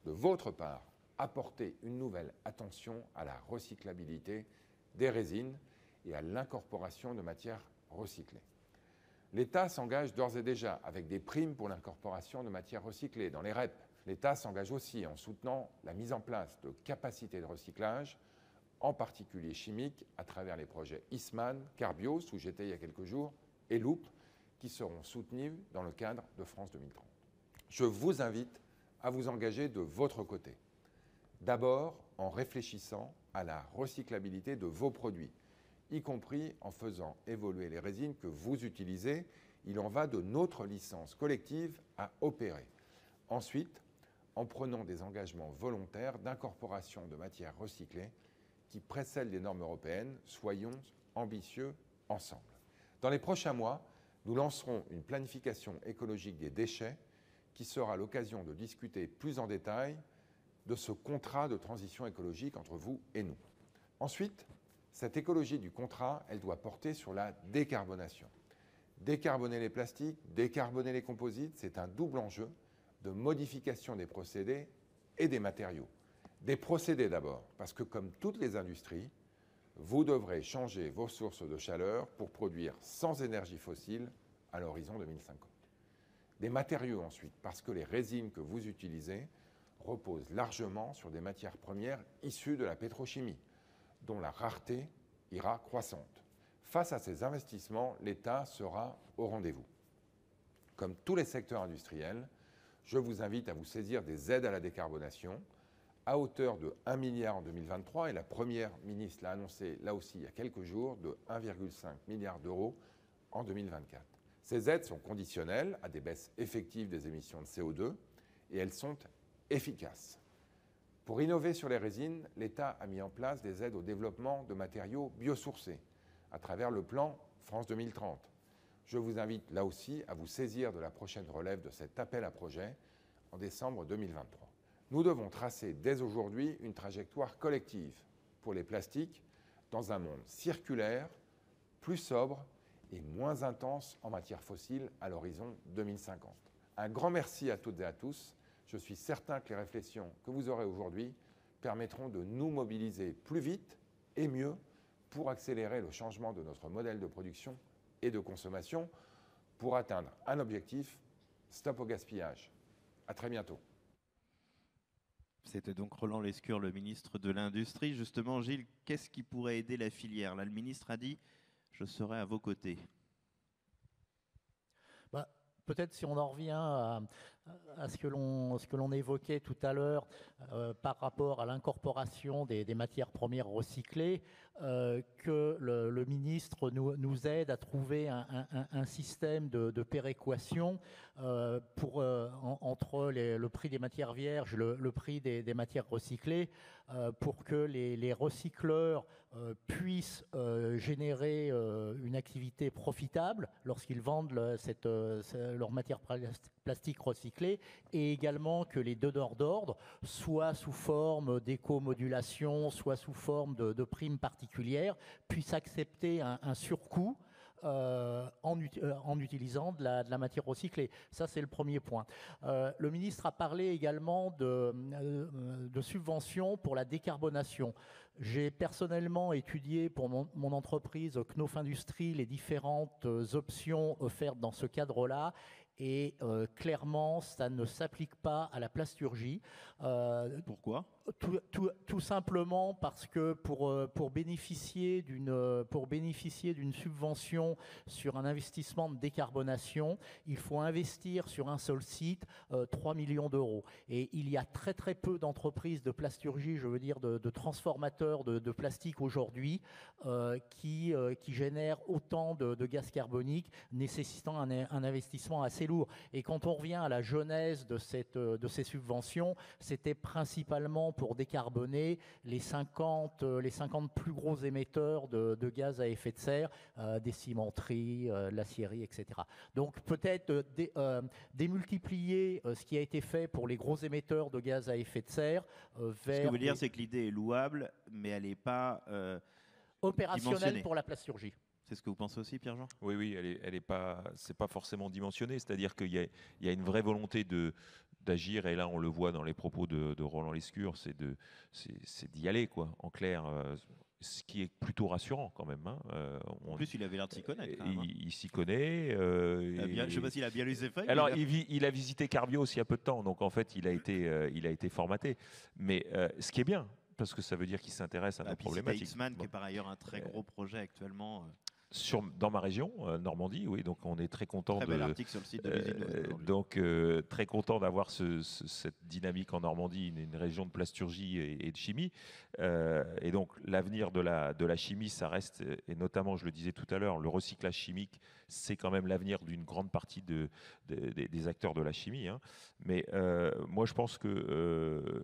de votre part, apporter une nouvelle attention à la recyclabilité des résines et à l'incorporation de matières recyclées. L'État s'engage d'ores et déjà avec des primes pour l'incorporation de matières recyclées dans les REP. L'État s'engage aussi en soutenant la mise en place de capacités de recyclage, en particulier chimiques, à travers les projets Eastman, Carbios, où j'étais il y a quelques jours, et Loop, qui seront soutenus dans le cadre de France 2030. Je vous invite à vous engager de votre côté. D'abord, en réfléchissant à la recyclabilité de vos produits, y compris en faisant évoluer les résines que vous utilisez. Il en va de notre licence collective à opérer. Ensuite, en prenant des engagements volontaires d'incorporation de matières recyclées qui précèdent les normes européennes, soyons ambitieux ensemble. Dans les prochains mois, nous lancerons une planification écologique des déchets qui sera l'occasion de discuter plus en détail de ce contrat de transition écologique entre vous et nous. Ensuite, cette écologie du contrat, elle doit porter sur la décarbonation. Décarboner les plastiques, décarboner les composites, c'est un double enjeu de modification des procédés et des matériaux. Des procédés d'abord, parce que comme toutes les industries, vous devrez changer vos sources de chaleur pour produire sans énergie fossile à l'horizon 2050. Des matériaux ensuite, parce que les résines que vous utilisez reposent largement sur des matières premières issues de la pétrochimie, dont la rareté ira croissante. Face à ces investissements, l'État sera au rendez-vous. Comme tous les secteurs industriels, je vous invite à vous saisir des aides à la décarbonation à hauteur de 1 milliard en 2023 et la Première ministre l'a annoncé là aussi il y a quelques jours de 1,5 milliard d'euros en 2024. Ces aides sont conditionnelles à des baisses effectives des émissions de CO2 et elles sont efficaces. Pour innover sur les résines, l'État a mis en place des aides au développement de matériaux biosourcés à travers le plan France 2030. Je vous invite là aussi à vous saisir de la prochaine relève de cet appel à projet en décembre 2023. Nous devons tracer dès aujourd'hui une trajectoire collective pour les plastiques dans un monde circulaire, plus sobre et moins intense en matière fossile à l'horizon 2050. Un grand merci à toutes et à tous. Je suis certain que les réflexions que vous aurez aujourd'hui permettront de nous mobiliser plus vite et mieux pour accélérer le changement de notre modèle de production et de consommation pour atteindre un objectif, stop au gaspillage. À très bientôt. C'était donc Roland Lescure, le ministre de l'Industrie. Justement, Gilles, qu'est-ce qui pourrait aider la filière? Là, le ministre a dit « je serai à vos côtés ». Peut-être si on en revient à ce que l'on évoquait tout à l'heure par rapport à l'incorporation des matières premières recyclées, que le ministre nous aide à trouver un système de péréquation entre le prix des matières vierges, le prix des matières recyclées, pour que les recycleurs puissent générer une activité profitable lorsqu'ils vendent leur matière plastique recyclée, et également que les donneurs d'ordre, soit sous forme d'éco-modulation, soit sous forme de primes particulières, puissent accepter un surcoût en utilisant de la matière recyclée. Ça, c'est le premier point. Le ministre a parlé également de subventions pour la décarbonation. J'ai personnellement étudié pour mon entreprise Knauf Industrie les différentes options offertes dans ce cadre-là. Et clairement, ça ne s'applique pas à la plasturgie. Pourquoi ? Tout simplement parce que pour bénéficier d'une subvention sur un investissement de décarbonation, il faut investir sur un seul site 3 millions d'euros. Et il y a très très peu d'entreprises de plasturgie, je veux dire de transformateurs de plastique aujourd'hui, qui génèrent autant de gaz carbonique, nécessitant un investissement assez lourd. Et quand on revient à la genèse de ces subventions, c'était principalement pour décarboner les 50 plus gros émetteurs de gaz à effet de serre, des cimenteries, l'acierie, etc. Donc peut-être démultiplier ce qui a été fait pour les gros émetteurs de gaz à effet de serre vers... Ce que vous voulez dire, c'est que l'idée est louable, mais elle n'est pas opérationnelle pour la plasturgie. C'est ce que vous pensez aussi, Pierre-Jean ? Oui, elle est pas, c'est pas forcément dimensionné. C'est-à-dire qu'il y a une vraie volonté d'agir, et là on le voit dans les propos de Roland Lescure, c'est d'y aller, quoi. En clair, ce qui est plutôt rassurant quand même. Hein. En plus, il avait l'air de s'y connaître. Il s'y connaît. Je ne sais pas s'il a bien lu ses feuilles. Alors, il a visité Carbios il y a peu de temps, donc en fait, il a été formaté. Mais ce qui est bien, parce que ça veut dire qu'il s'intéresse à nos problématiques. X-Man, qui est par ailleurs un très gros projet actuellement. Dans ma région, Normandie, oui, donc on est très content très bel article sur le site de l'usine. Donc très content d'avoir cette dynamique en Normandie, une région de plasturgie et de chimie. Et donc l'avenir de la chimie, ça reste, et notamment, je le disais tout à l'heure, le recyclage chimique, c'est quand même l'avenir d'une grande partie des acteurs de la chimie. Hein. Mais moi, je pense que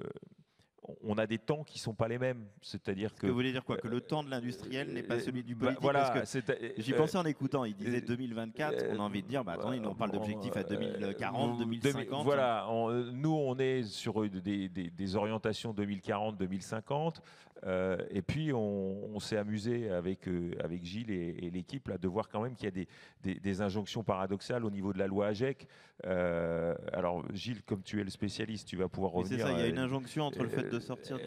on a des temps qui ne sont pas les mêmes. C'est-à-dire que... vous voulez dire quoi ? Que le temps de l'industriel n'est pas celui du politique ? Voilà, parce que j'y pensais en écoutant. Il disait 2024. On a envie de dire, attendez, on parle d'objectifs à 2040, 2050. Voilà, nous, on est sur des orientations 2040, 2050. Et puis, on s'est amusé avec Gilles et l'équipe là, de voir quand même qu'il y a des injonctions paradoxales au niveau de la loi AGEC. Alors, Gilles, comme tu es le spécialiste, tu vas pouvoir revenir. C'est ça, il y a une injonction entre le fait de sortir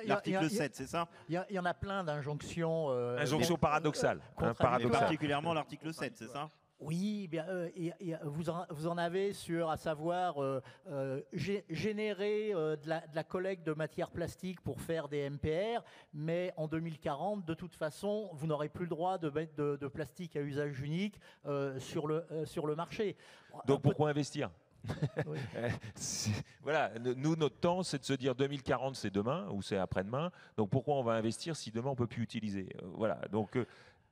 l'article 7, c'est ça ? Il y en a plein d'injonctions. Injonctions paradoxales. Particulièrement l'article 7, c'est ça ? Oui, bien, vous en avez sur, à savoir, générer de la collecte de matières plastiques pour faire des MPR, mais en 2040, de toute façon, vous n'aurez plus le droit de mettre de plastique à usage unique sur le marché. Donc pourquoi investir ? Oui. Voilà, nous, notre temps, c'est de se dire 2040, c'est demain ou c'est après-demain. Donc pourquoi on va investir si demain on ne peut plus utiliser ? Voilà, donc...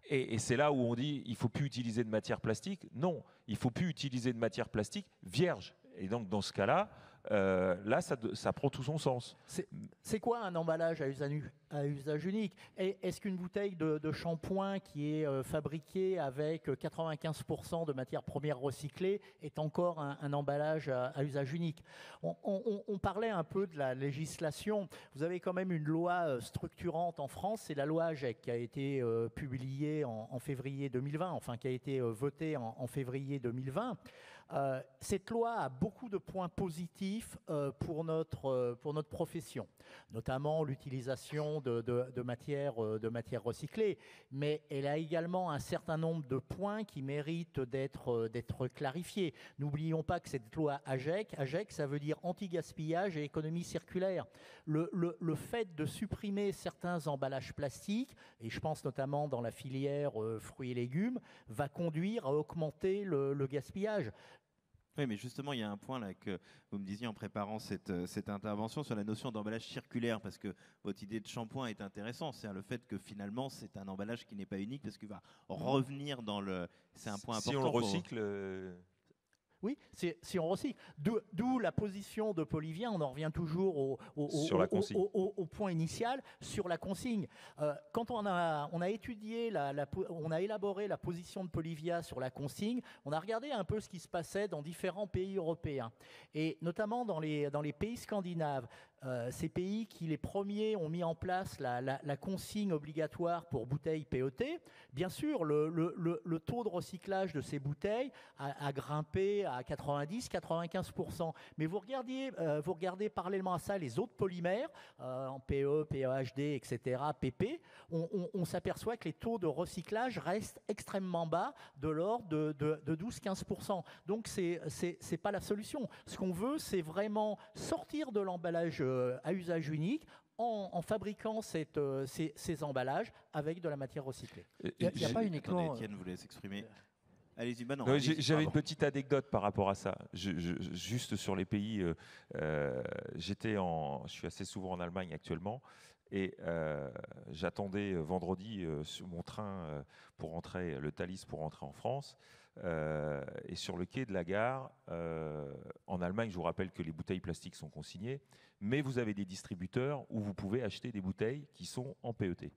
Et c'est là où on dit il ne faut plus utiliser de matière plastique. Non, il ne faut plus utiliser de matière plastique vierge. Et donc, dans ce cas-là, ça prend tout son sens. C'est quoi un emballage à usage unique ? Est-ce qu'une bouteille de shampoing qui est fabriquée avec 95% de matières premières recyclées est encore un emballage à usage unique ? On parlait un peu de la législation. Vous avez quand même une loi structurante en France, c'est la loi AGEC qui a été publiée en février 2020, enfin qui a été votée en février 2020. Cette loi a beaucoup de points positifs pour notre profession, notamment l'utilisation de matières recyclées, mais elle a également un certain nombre de points qui méritent d'être clarifiés. N'oublions pas que cette loi AGEC, ça veut dire anti-gaspillage et économie circulaire. Le fait de supprimer certains emballages plastiques, et je pense notamment dans la filière fruits et légumes, va conduire à augmenter le gaspillage. Oui, mais justement, il y a un point là que vous me disiez en préparant cette intervention sur la notion d'emballage circulaire, parce que votre idée de shampoing est intéressante. C'est le fait que finalement, c'est un emballage qui n'est pas unique, parce qu'il va revenir dans le... C'est un point important. Si on le recycle... Oui, si on recycle. D'où la position de Polivien, on en revient toujours au point initial, sur la consigne. Quand on a étudié, on a élaboré la position de Polivia sur la consigne, on a regardé un peu ce qui se passait dans différents pays européens, et notamment dans les pays scandinaves. Ces pays qui, les premiers, ont mis en place la consigne obligatoire pour bouteilles PET. Bien sûr, le taux de recyclage de ces bouteilles a grimpé à 90-95%. Mais vous regardez parallèlement à ça les autres polymères, en PE, PEHD, etc., PP, on s'aperçoit que les taux de recyclage restent extrêmement bas, de l'ordre de 12-15%. Donc, c'est pas la solution. Ce qu'on veut, c'est vraiment sortir de l'emballage à usage unique en fabriquant ces emballages avec de la matière recyclée. Il n'y a pas uniquement... Étienne voulait s'exprimer. Allez-y, bah non. J'avais une petite anecdote par rapport à ça. Juste sur les pays, je suis assez souvent en Allemagne actuellement, et j'attendais vendredi sur mon train pour rentrer, le Thalys pour rentrer en France. Et sur le quai de la gare, en Allemagne, je vous rappelle que les bouteilles plastiques sont consignées, mais vous avez des distributeurs où vous pouvez acheter des bouteilles qui sont en PET.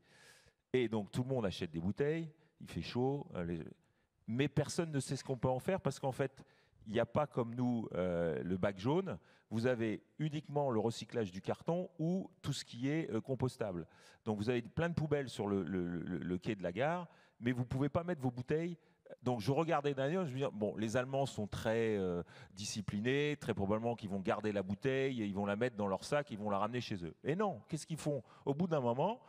Et donc tout le monde achète des bouteilles, il fait chaud, mais personne ne sait ce qu'on peut en faire, parce qu'en fait, il n'y a pas comme nous le bac jaune. Vous avez uniquement le recyclage du carton ou tout ce qui est compostable. Donc vous avez plein de poubelles sur le quai de la gare, mais vous ne pouvez pas mettre vos bouteilles. Donc je regardais Daniel, je me disais, bon, les Allemands sont très disciplinés, très probablement qu'ils vont garder la bouteille, ils vont la mettre dans leur sac, ils vont la ramener chez eux. Et non, qu'est-ce qu'ils font? Au bout d'un moment,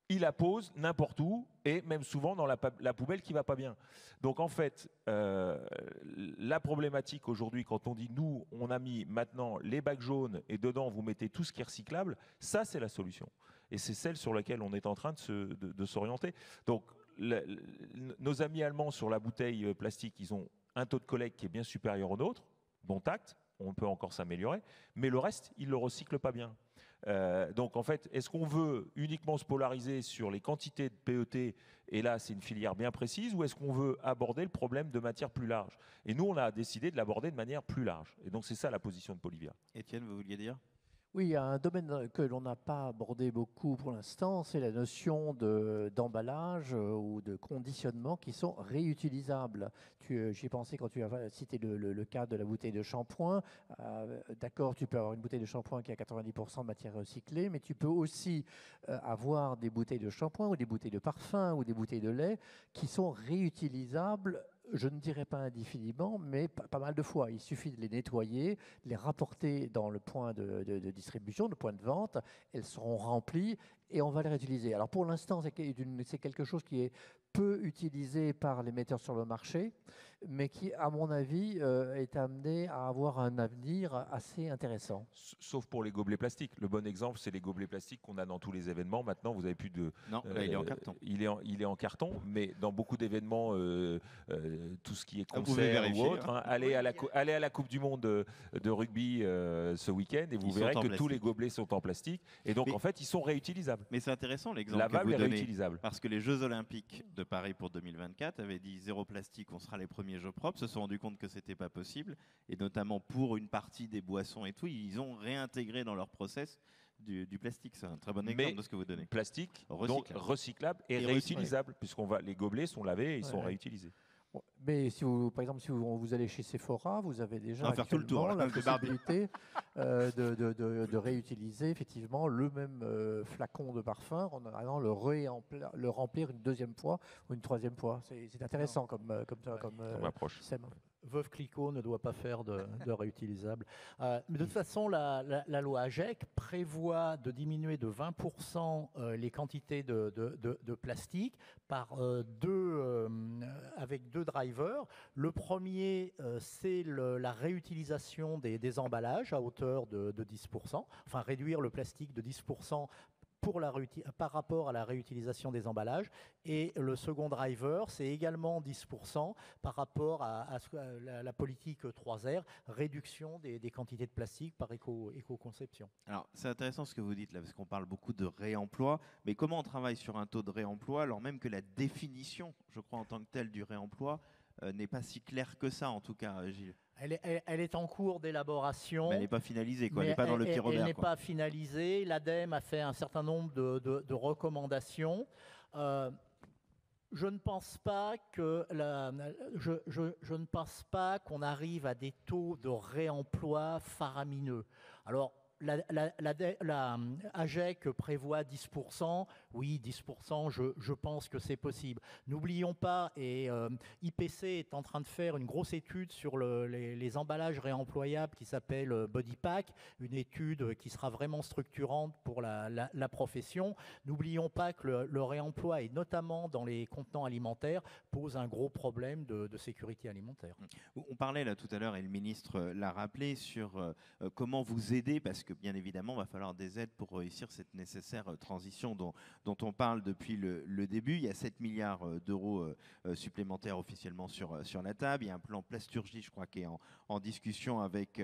ils la posent n'importe où, et même souvent dans la poubelle qui ne va pas bien. Donc en fait, la problématique aujourd'hui, quand on dit nous, on a mis maintenant les bacs jaunes et dedans vous mettez tout ce qui est recyclable, ça c'est la solution. Et c'est celle sur laquelle on est en train de s'orienter. Donc nos amis allemands sur la bouteille plastique, ils ont un taux de collecte qui est bien supérieur au nôtre, dont acte, on peut encore s'améliorer, mais le reste, ils ne le recyclent pas bien. Donc en fait, est-ce qu'on veut uniquement se polariser sur les quantités de PET, et là c'est une filière bien précise, ou est-ce qu'on veut aborder le problème de matière plus large? Et nous, on a décidé de l'aborder de manière plus large. Et donc c'est ça la position de Polivia. Étienne, vous vouliez dire? Oui, il y a un domaine que l'on n'a pas abordé beaucoup pour l'instant, c'est la notion d'emballage ou de conditionnement qui sont réutilisables. J'y ai pensé quand tu as cité le cas de la bouteille de shampoing. D'accord, tu peux avoir une bouteille de shampoing qui a 90% de matière recyclée, mais tu peux aussi avoir des bouteilles de shampoing ou des bouteilles de parfum ou des bouteilles de lait qui sont réutilisables. Je ne dirais pas indéfiniment, mais pas mal de fois. Il suffit de les nettoyer, de les rapporter dans le point de distribution, le point de vente. Elles seront remplies et on va les réutiliser. Alors pour l'instant, c'est quelque chose qui est peu utilisé par les metteurs sur le marché, mais qui, à mon avis, est amené à avoir un avenir assez intéressant. Sauf pour les gobelets plastiques. Le bon exemple, c'est les gobelets plastiques qu'on a dans tous les événements. Maintenant, vous n'avez plus de... Non, là, il est en carton. Il est en carton, mais dans beaucoup d'événements, tout ce qui est concert ou autre, hein, allez à la Coupe du Monde de rugby ce week-end et vous verrez que tous les gobelets sont en plastique. Et donc, en fait, ils sont réutilisables. Mais c'est intéressant l'exemple que vous est donnez, réutilisable. parce que les Jeux Olympiques de Paris pour 2024 avaient dit zéro plastique, on sera les premiers jeux propres, se sont rendus compte que c'était pas possible, et notamment pour une partie des boissons et tout, ils ont réintégré dans leur process du plastique. C'est un très bon exemple de ce que vous donnez. Plastique, donc recyclable et réutilisable, les gobelets sont lavés et ils sont réutilisés. Mais par exemple, si vous allez chez Sephora, vous avez déjà faire tout le tour, la possibilité de réutiliser effectivement le même flacon de parfum en allant le remplir une deuxième fois ou une troisième fois. C'est intéressant comme approche. Veuve Clicquot ne doit pas faire de réutilisable. Mais de toute façon, la loi AGEC prévoit de diminuer de 20% les quantités de plastique avec deux drivers. Le premier, c'est la réutilisation des emballages à hauteur de 10%, enfin réduire le plastique de 10% par rapport à la réutilisation des emballages. Et le second driver, c'est également 10% par rapport à la politique 3R, réduction des quantités de plastique par éco-conception. Alors, c'est intéressant ce que vous dites là, parce qu'on parle beaucoup de réemploi, mais comment on travaille sur un taux de réemploi, alors même que la définition, je crois, en tant que telle du réemploi, n'est pas si claire que ça, en tout cas, Gilles. Elle est en cours d'élaboration. Mais elle n'est pas finalisée, quoi. Elle n'est pas dans le petit Robert. Elle n'est pas finalisée. L'ADEME a fait un certain nombre de recommandations. Je ne pense pas qu'on arrive à des taux de réemploi faramineux. Alors, la AGEC prévoit 10%. Oui, 10%, je pense que c'est possible. N'oublions pas, et IPC est en train de faire une grosse étude sur les emballages réemployables qui s'appelle BodyPack, une étude qui sera vraiment structurante pour la profession. N'oublions pas que le réemploi, et notamment dans les contenants alimentaires, pose un gros problème de sécurité alimentaire. On parlait là tout à l'heure, et le ministre l'a rappelé, sur comment vous aider, parce que bien évidemment, il va falloir des aides pour réussir cette nécessaire transition dont on parle depuis le début. Il y a 7 milliards d'euros supplémentaires officiellement sur la table. Il y a un plan plasturgie, je crois, qui est en discussion avec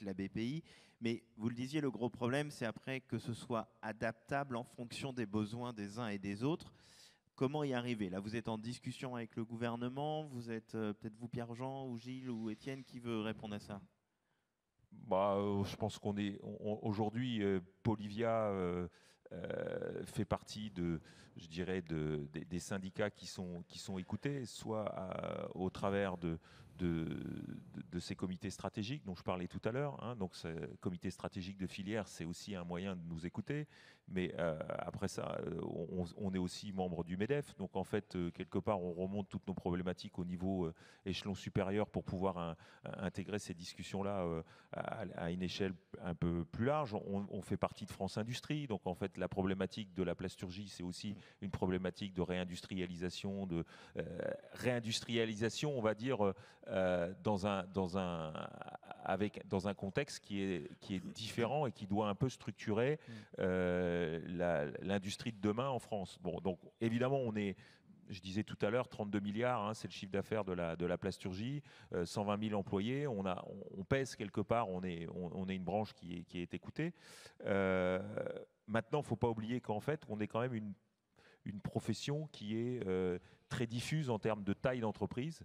la BPI. Mais vous le disiez, le gros problème, c'est après que ce soit adaptable en fonction des besoins des uns et des autres. Comment y arriver? Là, vous êtes en discussion avec le gouvernement. Vous êtes peut-être vous, Pierre-Jean, ou Gilles, ou Étienne, qui veut répondre à ça? Je pense qu'on est aujourd'hui, Polivia fait partie je dirais, des syndicats qui sont écoutés, soit au travers de ces comités stratégiques dont je parlais tout à l'heure. Hein. Donc, ce comité stratégique de filière, c'est aussi un moyen de nous écouter. Mais après ça, on est aussi membre du MEDEF. Donc, en fait, quelque part, on remonte toutes nos problématiques au niveau échelon supérieur pour pouvoir intégrer ces discussions-là à une échelle un peu plus large. On fait partie de France Industrie. Donc, en fait, la problématique de la plasturgie, c'est aussi une problématique de réindustrialisation, on va dire, dans un contexte qui est différent et qui doit un peu structurer l'industrie de demain en France. Bon, donc évidemment, je disais tout à l'heure, 32 milliards, hein, c'est le chiffre d'affaires de la plasturgie, 120 000 employés, on pèse quelque part, on est une branche qui est écoutée. Maintenant, il ne faut pas oublier qu'en fait, on est quand même une profession qui est très diffuse en termes de taille d'entreprise.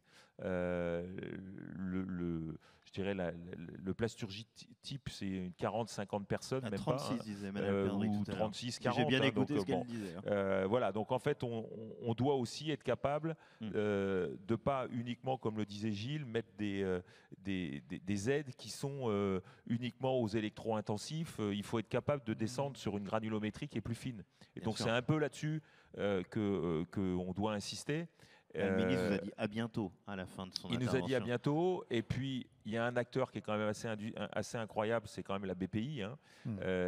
Je dirais le plasturgie type, c'est une 40-50 personnes, même 36, pas, disait Madame Perdry ou tout à l'heure. 36-40. J'ai bien écouté donc, ce qu'elle disait. voilà, donc en fait, on doit aussi être capable de pas uniquement, comme le disait Gilles, mettre des aides qui sont uniquement aux électro-intensifs. Il faut être capable de descendre sur une granulométrie qui est plus fine. Et donc c'est un peu là-dessus qu'on doit insister. Le ministre vous a dit à bientôt à la fin de son intervention. Il nous a dit à bientôt. Et puis, il y a un acteur qui est quand même assez incroyable, c'est quand même la BPI. Hein.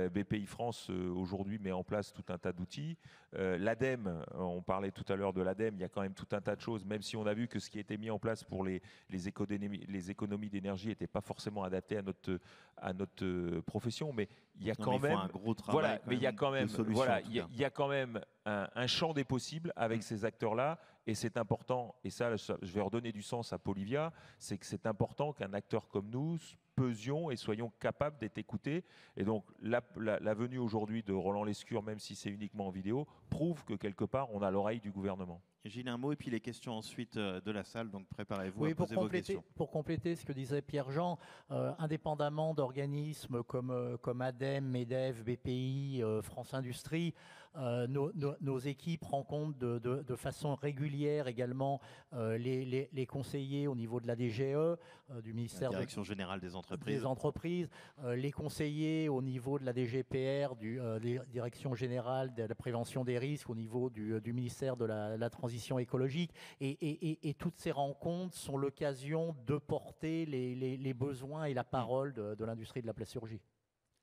BPI France, aujourd'hui, met en place tout un tas d'outils. L'ADEME, on parlait tout à l'heure de l'ADEME, il y a quand même tout un tas de choses, même si on a vu que ce qui a été mis en place pour les économies d'énergie n'était pas forcément adapté à notre profession. Mais il y a quand même un gros travail. Voilà, mais il y a quand même, voilà, il y a quand même un champ des possibles avec ces acteurs-là. Et c'est important, et ça, je vais redonner du sens à Polivia, c'est que c'est important qu'un acteur comme nous pesions et soyons capables d'être écoutés. Et donc, la venue aujourd'hui de Roland Lescure, même si c'est uniquement en vidéo, prouve que quelque part, on a l'oreille du gouvernement. Gilles, un mot, et puis les questions ensuite de la salle, donc préparez-vous à poser vos questions. Pour compléter ce que disait Pierre-Jean, indépendamment d'organismes comme ADEME, MEDEF, BPI, France Industrie, nos équipes rencontrent de façon régulière également les conseillers au niveau de la DGE, du ministère de la Direction générale des entreprises, les conseillers au niveau de la DGPR, Direction générale de la prévention des risques, au niveau du ministère de la transition écologique. Et toutes ces rencontres sont l'occasion de porter les besoins et la parole de l'industrie de la plasturgie.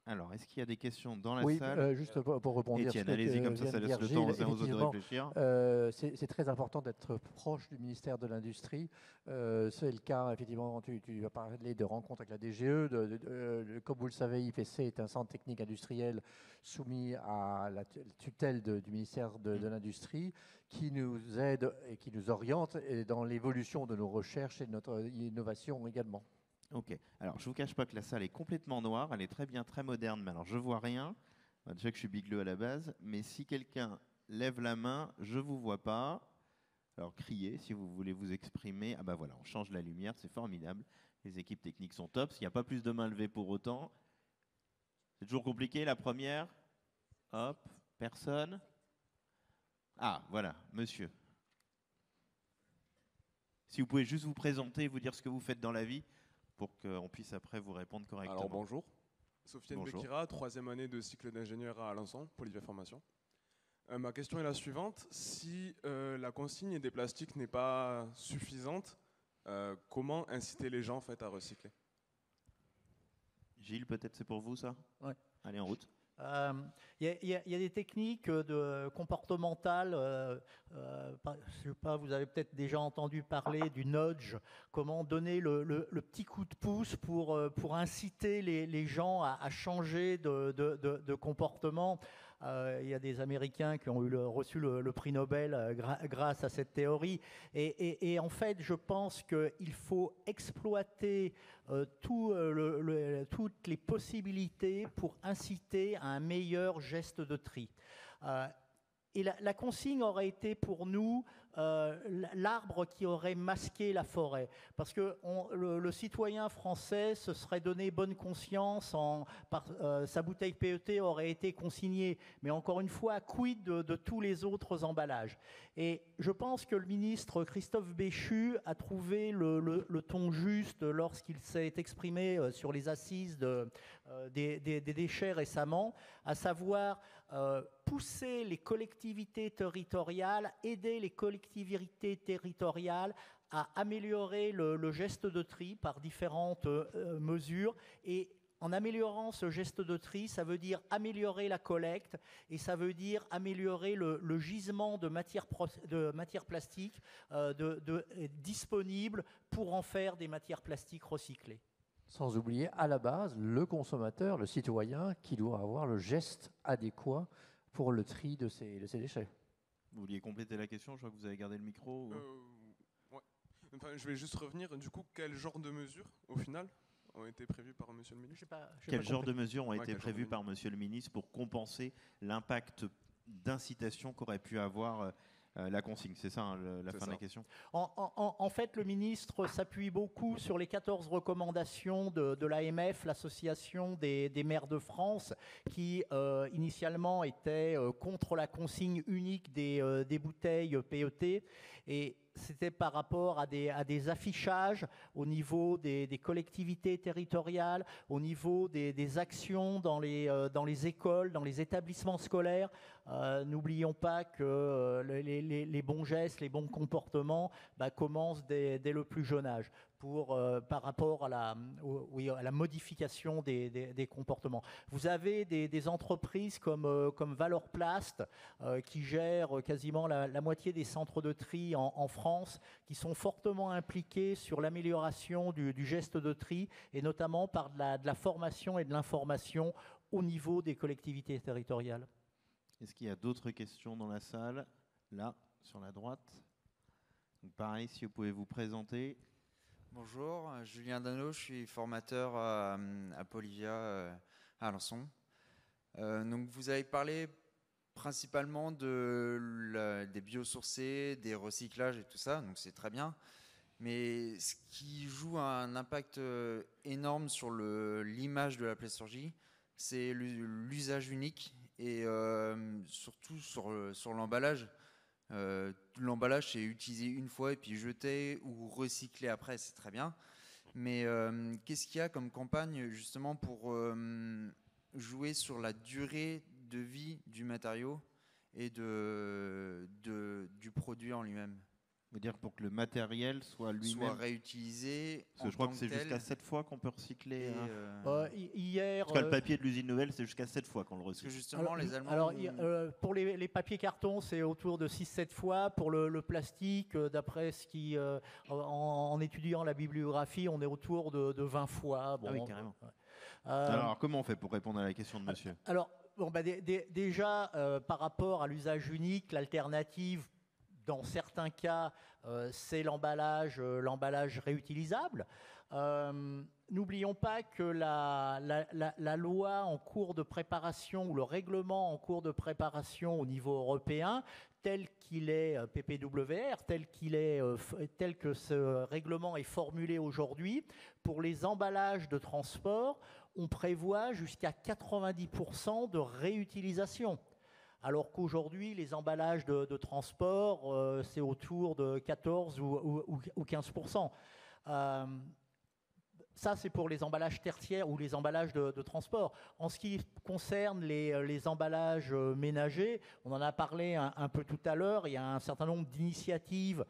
Alors, est-ce qu'il y a des questions dans la Oui, salle juste pour rebondir. Étienne, allez-y, comme ça laisse le temps aux uns aux autres de réfléchir. C'est très important d'être proche du ministère de l'Industrie. C'est le cas, effectivement, tu vas parler de rencontres avec la DGE. Comme vous le savez, IPC est un centre technique industriel soumis à la tutelle du ministère de l'Industrie, qui nous aide et qui nous oriente dans l'évolution de nos recherches et de notre innovation également. Ok, alors je ne vous cache pas que la salle est complètement noire, elle est très bien, très moderne, mais alors je vois rien. Déjà que je suis bigleux à la base, mais si quelqu'un lève la main, je ne vous vois pas. Alors criez si vous voulez vous exprimer. Ah bah voilà, on change la lumière, c'est formidable. Les équipes techniques sont top, il n'y a pas plus de mains levées pour autant. C'est toujours compliqué la première. Hop, personne. Ah voilà, monsieur. Si vous pouvez juste vous présenter et vous dire ce que vous faites dans la vie, pour qu'on puisse après vous répondre correctement. Alors bonjour, Sofiane Bonjour. Bekira, 3e année de cycle d'ingénieur à Alençon, Polyvia Formation. Ma question est la suivante, si la consigne des plastiques n'est pas suffisante, comment inciter les gens en fait, à recycler? Gilles, peut-être c'est pour vous ça? Ouais. Allez, en route. Il y a des techniques comportementales. Je sais pas, vous avez peut-être déjà entendu parler du nudge. Comment donner le petit coup de pouce pour inciter les gens à changer de comportement. Il y a des Américains qui ont reçu le prix Nobel grâce à cette théorie. Et en fait, je pense qu'il faut exploiter toutes les possibilités pour inciter à un meilleur geste de tri. Et la consigne aurait été pour nous l'arbre qui aurait masqué la forêt. Parce que le citoyen français se serait donné bonne conscience, sa bouteille PET aurait été consignée. Mais encore une fois, quid de tous les autres emballages? Et je pense que le ministre Christophe Béchu a trouvé le ton juste lorsqu'il s'est exprimé sur les assises des déchets récemment, à savoir pousser les collectivités territoriales, aider les collectivités territoriales à améliorer le geste de tri par différentes mesures. Et en améliorant ce geste de tri, ça veut dire améliorer la collecte et ça veut dire améliorer le gisement de matières plastiques disponibles pour en faire des matières plastiques recyclées. Sans oublier, à la base, le consommateur, le citoyen, qui doit avoir le geste adéquat pour le tri de ces déchets. Vous vouliez compléter la question? Je vois que vous avez gardé le micro. Ouais. Enfin, je vais juste revenir. Du coup, quel genre de mesures, au final, ont été prévues par Monsieur le ministre? Quel genre de mesures ont été prévues par Monsieur le ministre pour compenser l'impact d'incitation qu'aurait pu avoir la consigne? C'est ça la fin de la question? En fait, le ministre s'appuie beaucoup sur les 14 recommandations de l'AMF, l'Association des maires de France, qui initialement était contre la consigne unique des bouteilles PET. Et c'était par rapport à des affichages au niveau des collectivités territoriales, au niveau des actions dans les écoles, dans les établissements scolaires. N'oublions pas que les bons gestes, les bons comportements commencent dès le plus jeune âge par rapport à la modification des comportements. Vous avez des entreprises comme Valorplast qui gèrent quasiment la moitié des centres de tri en France, qui sont fortement impliqués sur l'amélioration du geste de tri et notamment par de la formation et de l'information au niveau des collectivités territoriales. Est-ce qu'il y a d'autres questions dans la salle? Là, sur la droite. Donc pareil, si vous pouvez vous présenter. Bonjour, Julien Dano, je suis formateur à Polyvia à Alençon. Donc vous avez parlé principalement des biosourcés, des recyclages et tout ça, donc c'est très bien. Mais ce qui joue un impact énorme sur l'image de la plasturgie, c'est l'usage unique et surtout sur l'emballage. L'emballage, c'est utilisé une fois et puis jeté ou recyclé après, c'est très bien. Mais qu'est-ce qu'il y a comme campagne justement pour jouer sur la durée de vie du matériau et du produit en lui-même? Vous dire pour que le matériel soit lui-même réutilisé. Parce que je crois que c'est jusqu'à 7 fois qu'on peut recycler. Hier, parce que le papier de l'usine nouvelle, c'est jusqu'à 7 fois qu'on le recycle. Parce que justement, alors, les Allemands. Alors, pour les papiers cartons, c'est autour de 6-7 fois. Pour le plastique, d'après ce qui. En étudiant la bibliographie, on est autour de 20 fois. Bon, ah oui, carrément. Alors, comment on fait pour répondre à la question de monsieur? Alors, bon, déjà, par rapport à l'usage unique, l'alternative, dans certains cas, c'est l'emballage réutilisable. N'oublions pas que la loi en cours de préparation ou le règlement en cours de préparation au niveau européen, tel qu'il est PPWR, tel que ce règlement est formulé aujourd'hui, pour les emballages de transport, on prévoit jusqu'à 90% de réutilisation. Alors qu'aujourd'hui, les emballages de transport, c'est autour de 14 ou 15%. Ça, c'est pour les emballages tertiaires ou les emballages de transport. En ce qui concerne les emballages ménagers, on en a parlé un peu tout à l'heure, il y a un certain nombre d'initiatives,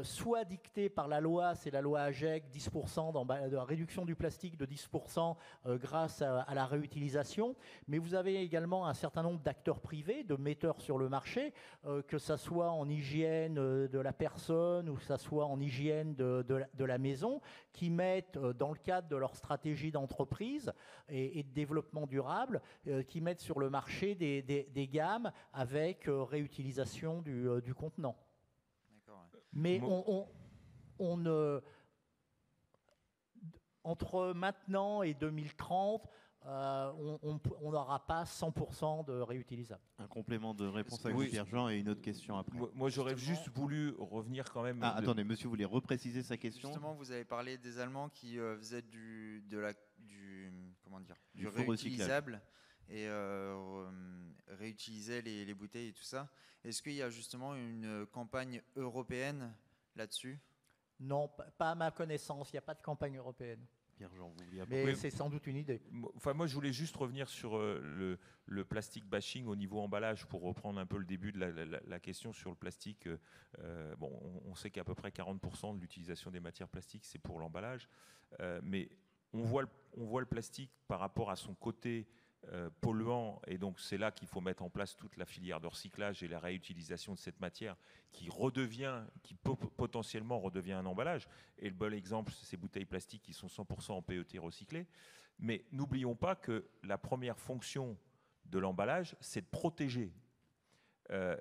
soit dictées par la loi, c'est la loi AGEC, 10% de réduction du plastique de 10% grâce à la réutilisation, mais vous avez également un certain nombre d'acteurs privés, de metteurs sur le marché, que ça soit en hygiène de la personne ou que ça soit en hygiène de la maison, qui mettent dans le cadre de leur stratégie d'entreprise et de développement durable, qui mettent sur le marché des gammes avec réutilisation du contenant. Mais entre maintenant et 2030, on n'aura pas 100% de réutilisable. Un complément de réponse à Pierre-Jean et une autre question après. Moi, j'aurais juste voulu revenir quand même. Attendez, monsieur voulait repréciser sa question. Justement, vous avez parlé des Allemands qui faisaient du réutilisable et réutilisaient les bouteilles et tout ça. Est-ce qu'il y a justement une campagne européenne là-dessus? Non, pas à ma connaissance. Il n'y a pas de campagne européenne. Pierre-Jean, vous vouliez mais c'est sans doute une idée. Enfin, moi, je voulais juste revenir sur le plastic bashing au niveau emballage pour reprendre un peu le début de la question sur le plastique. Bon, on sait qu'à peu près 40% de l'utilisation des matières plastiques, c'est pour l'emballage. Mais on voit le plastique par rapport à son côté polluant, et donc c'est là qu'il faut mettre en place toute la filière de recyclage et la réutilisation de cette matière qui potentiellement redevient un emballage. Et le bon exemple, c'est ces bouteilles plastiques qui sont 100% en PET recyclées. Mais n'oublions pas que la première fonction de l'emballage, c'est de protéger.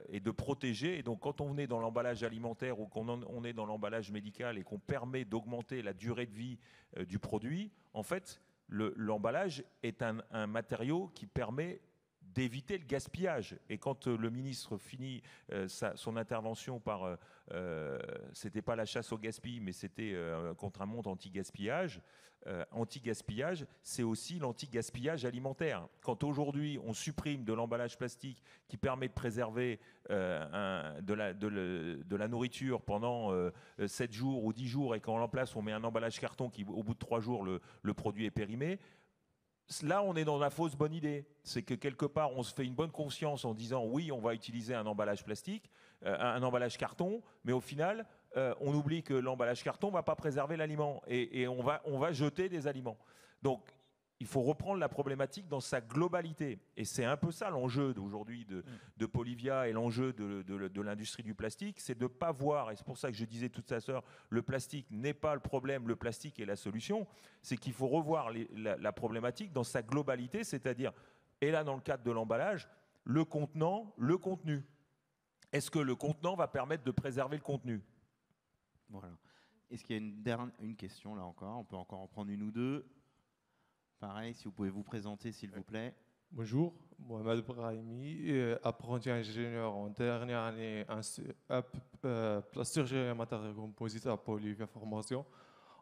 Et de protéger. Et donc, quand on est dans l'emballage alimentaire ou qu'on est dans l'emballage médical et qu'on permet d'augmenter la durée de vie du produit, en fait, l'emballage est un matériau qui permet d'éviter le gaspillage. Et quand le ministre finit son intervention par c'était pas la chasse au gaspillage, mais c'était contre un monde anti-gaspillage. Anti-gaspillage, c'est aussi l'anti-gaspillage alimentaire. Quand aujourd'hui on supprime de l'emballage plastique qui permet de préserver de la nourriture pendant 7 jours ou 10 jours et qu'en place on met un emballage carton qui au bout de 3 jours le produit est périmé, là on est dans la fausse bonne idée. C'est que quelque part on se fait une bonne conscience en disant oui on va utiliser un emballage plastique, un emballage carton, mais au final on oublie que l'emballage carton ne va pas préserver l'aliment et on va jeter des aliments. Donc il faut reprendre la problématique dans sa globalité. Et c'est un peu ça l'enjeu d'aujourd'hui de Polivia et l'enjeu de l'industrie du plastique, c'est de ne pas voir, et c'est pour ça que je disais tout à l'heure, le plastique n'est pas le problème, le plastique est la solution, c'est qu'il faut revoir la problématique dans sa globalité, c'est-à-dire, et là dans le cadre de l'emballage, le contenant, le contenu. Est-ce que le contenant va permettre de préserver le contenu ? Voilà. Est-ce qu'il y a une question là encore ? On peut encore en prendre une ou deux. Pareil, si vous pouvez vous présenter, s'il vous plaît. Bonjour, Mohamed Brahimi, apprenti ingénieur en dernière année plasturgie et matériaux composites à Polivia Formation.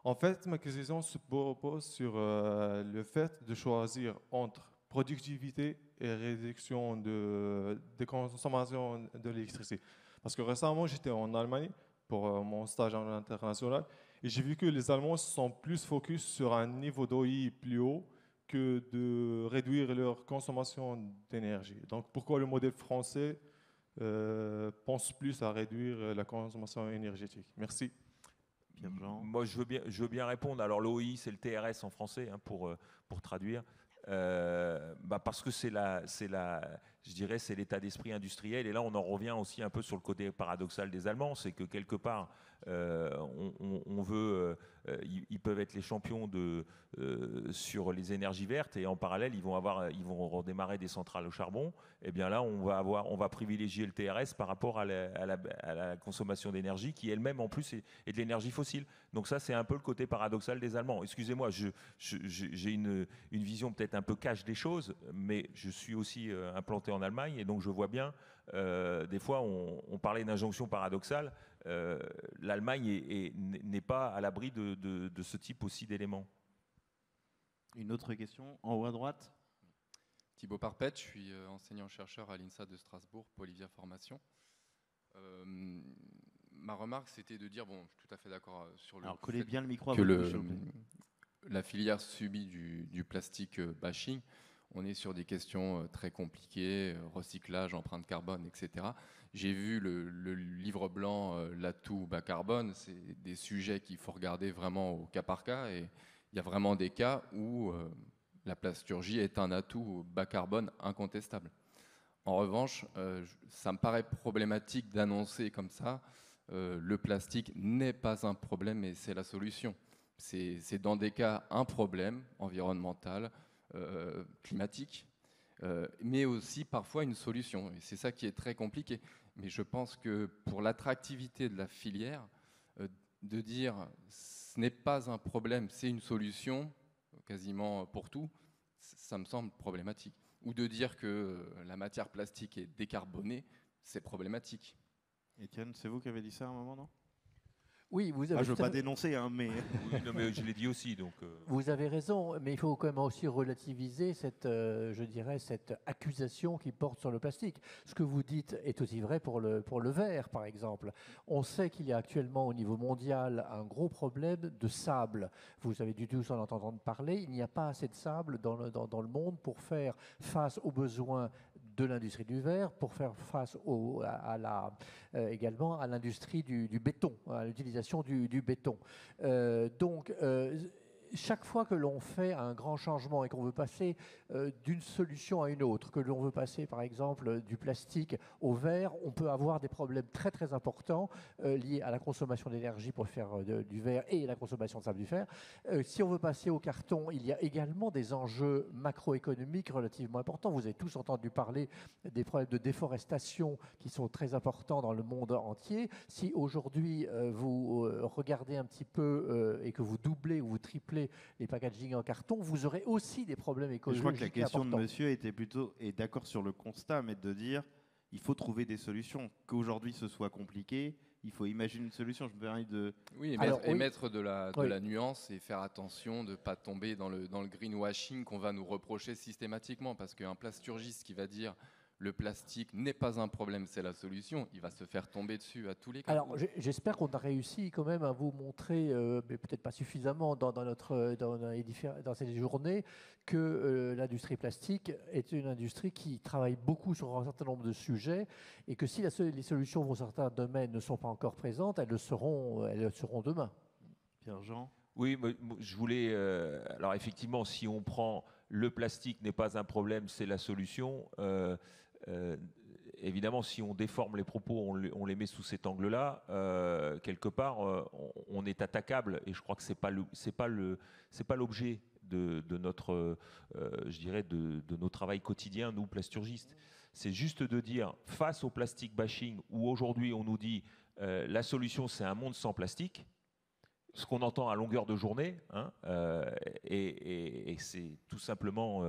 En fait, ma question se repose sur le fait de choisir entre productivité et réduction de consommation de l'électricité. Parce que récemment, j'étais en Allemagne pour mon stage en international. Et j'ai vu que les Allemands sont plus focus sur un niveau d'OI plus haut que de réduire leur consommation d'énergie. Donc pourquoi le modèle français pense plus à réduire la consommation énergétique. Merci. Moi, je veux bien répondre. Alors, l'OI, c'est le TRS en français, hein, pour traduire. Parce que je dirais, c'est l'état d'esprit industriel. Et là, on en revient aussi un peu sur le côté paradoxal des Allemands, c'est que quelque part, on veut, ils peuvent être les champions sur les énergies vertes, et en parallèle, ils vont redémarrer des centrales au charbon. Et bien là, on va privilégier le TRS par rapport à la consommation d'énergie, qui elle-même en plus est de l'énergie fossile. Donc ça, c'est un peu le côté paradoxal des Allemands. Excusez-moi, j'ai une vision peut-être un peu cash des choses, mais je suis aussi implanté en Allemagne, et donc je vois bien, des fois on parlait d'injonction paradoxale, l'Allemagne n'est pas à l'abri de ce type aussi d'éléments. Une autre question, en haut à droite. Thibaut Parpet, je suis enseignant-chercheur à l'INSA de Strasbourg, Polivia Formation. Ma remarque, c'était de dire, bon, je suis tout à fait d'accord sur le Alors, collez bien le micro à que votre bouche, la filière subit du plastique bashing. On est sur des questions très compliquées, recyclage, empreinte carbone, etc. J'ai vu le livre blanc l'atout bas carbone. C'est des sujets qu'il faut regarder vraiment au cas par cas. Et il y a vraiment des cas où la plasturgie est un atout bas carbone incontestable. En revanche, ça me paraît problématique d'annoncer comme ça le plastique n'est pas un problème et c'est la solution. C'est dans des cas un problème environnemental, climatique, mais aussi parfois une solution. Et c'est ça qui est très compliqué. Mais je pense que pour l'attractivité de la filière, de dire ce n'est pas un problème, c'est une solution quasiment pour tout, ça me semble problématique. Ou de dire que la matière plastique est décarbonée, c'est problématique. Étienne, c'est vous qui avez dit ça à un moment, non? Oui, vous avez. Je ne veux pas dénoncer, hein, mais. Oui, non, mais je l'ai dit aussi. Donc, Vous avez raison, mais il faut quand même aussi relativiser je dirais, cette accusation qui porte sur le plastique. Ce que vous dites est aussi vrai pour le verre, par exemple. On sait qu'il y a actuellement au niveau mondial un gros problème de sable. Vous avez dû tous en entendre parler. Il n'y a pas assez de sable dans le monde pour faire face aux besoins de l'industrie du verre, pour faire face également à l'industrie du béton, à l'utilisation du béton. Donc, chaque fois que l'on fait un grand changement et qu'on veut passer d'une solution à une autre, que l'on veut passer par exemple du plastique au verre, on peut avoir des problèmes très très importants liés à la consommation d'énergie pour faire du verre et la consommation de sable du fer. Si on veut passer au carton, il y a également des enjeux macroéconomiques relativement importants. Vous avez tous entendu parler des problèmes de déforestation qui sont très importants dans le monde entier. Si aujourd'hui vous regardez un petit peu et que vous doublez ou vous triplez les packaging en carton, vous aurez aussi des problèmes écologiques. Je crois que la question importants. de monsieur est d'accord sur le constat, mais de dire il faut trouver des solutions. Qu'aujourd'hui ce soit compliqué, il faut imaginer une solution. Je me permets de. Oui, mettre de la nuance et faire attention de ne pas tomber dans le greenwashing qu'on va nous reprocher systématiquement, parce qu'un plasturgiste qui va dire le plastique n'est pas un problème, c'est la solution, il va se faire tomber dessus à tous les cas. Alors j'espère qu'on a réussi quand même à vous montrer, mais peut-être pas suffisamment dans ces journées, que l'industrie plastique est une industrie qui travaille beaucoup sur un certain nombre de sujets et que si les solutions pour certains domaines ne sont pas encore présentes, elles le seront demain. Pierre-Jean? Oui, je voulais... alors effectivement, si on prend le plastique n'est pas un problème, c'est la solution... évidemment, si on déforme les propos, on les met sous cet angle-là, quelque part, on est attaquable. Et je crois que c'est pas l'objet de notre, je dirais, de nos travail quotidiens, nous plasturgistes. C'est juste de dire, face au plastic bashing, où aujourd'hui on nous dit la solution c'est un monde sans plastique. Ce qu'on entend à longueur de journée, hein, et c'est tout simplement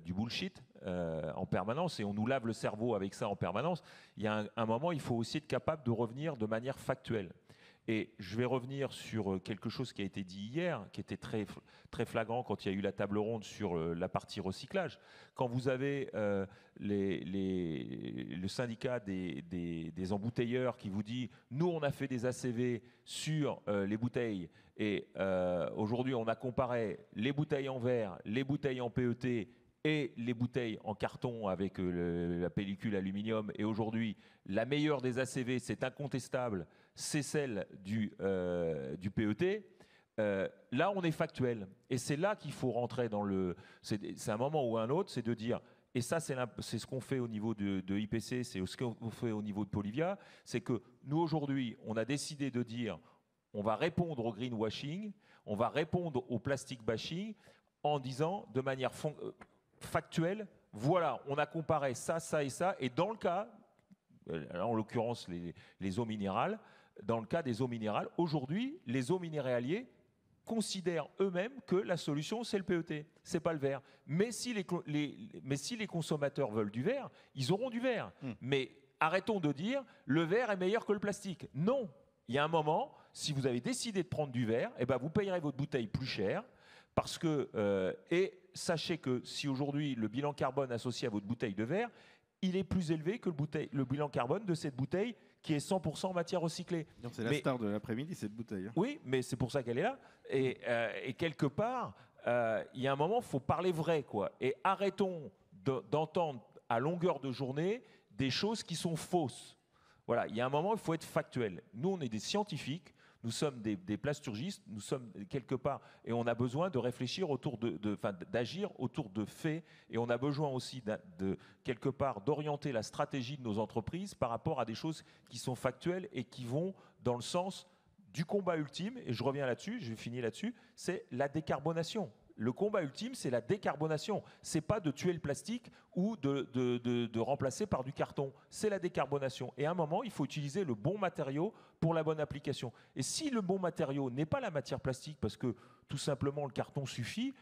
du bullshit en permanence, et on nous lave le cerveau avec ça en permanence. Il y a un moment, il faut aussi être capable de revenir de manière factuelle. Et je vais revenir sur quelque chose qui a été dit hier, qui était très, très flagrant quand il y a eu la table ronde sur la partie recyclage. Quand vous avez le syndicat des embouteilleurs qui vous dit « Nous, on a fait des ACV sur les bouteilles et aujourd'hui, on a comparé les bouteilles en verre, les bouteilles en PET et les bouteilles en carton avec la pellicule aluminium. Et aujourd'hui, la meilleure des ACV, c'est incontestable, c'est celle du PET. Là, on est factuel. Et c'est là qu'il faut rentrer dans le... C'est un moment ou un autre, c'est de dire... Et ça, c'est ce qu'on fait au niveau de IPC, c'est ce qu'on fait au niveau de Polivia, c'est que nous, aujourd'hui, on a décidé de dire on va répondre au greenwashing, on va répondre au plastic bashing en disant de manière factuelle, voilà, on a comparé ça, ça et ça, et dans le cas, en l'occurrence les eaux minérales, dans le cas des eaux minérales, aujourd'hui, les eaux minéraliers considèrent eux-mêmes que la solution, c'est le PET, c'est pas le verre. Mais si les consommateurs veulent du verre, ils auront du verre. Mais arrêtons de dire le verre est meilleur que le plastique. Non, il y a un moment, si vous avez décidé de prendre du verre, eh ben vous payerez votre bouteille plus cher, parce que et sachez que si aujourd'hui le bilan carbone associé à votre bouteille de verre, il est plus élevé que le bilan carbone de cette bouteille qui est 100% matière recyclée. C'est la star de l'après-midi, cette bouteille. Hein. Oui, mais c'est pour ça qu'elle est là. Et quelque part, il y a un moment, il faut parler vrai, quoi. Et arrêtons d'entendre à longueur de journée des choses qui sont fausses. Voilà, il y a un moment, il faut être factuel. Nous, on est des scientifiques, nous sommes des plasturgistes, nous sommes quelque part, et on a besoin de réfléchir autour d'agir autour de faits, et on a besoin aussi quelque part d'orienter la stratégie de nos entreprises par rapport à des choses qui sont factuelles et qui vont dans le sens du combat ultime, et je reviens là-dessus, je vais finir là-dessus, c'est la décarbonation. Le combat ultime, c'est la décarbonation. C'est pas de tuer le plastique ou de remplacer par du carton. C'est la décarbonation. Et à un moment, il faut utiliser le bon matériau pour la bonne application. Et si le bon matériau n'est pas la matière plastique, parce que tout simplement le carton suffit,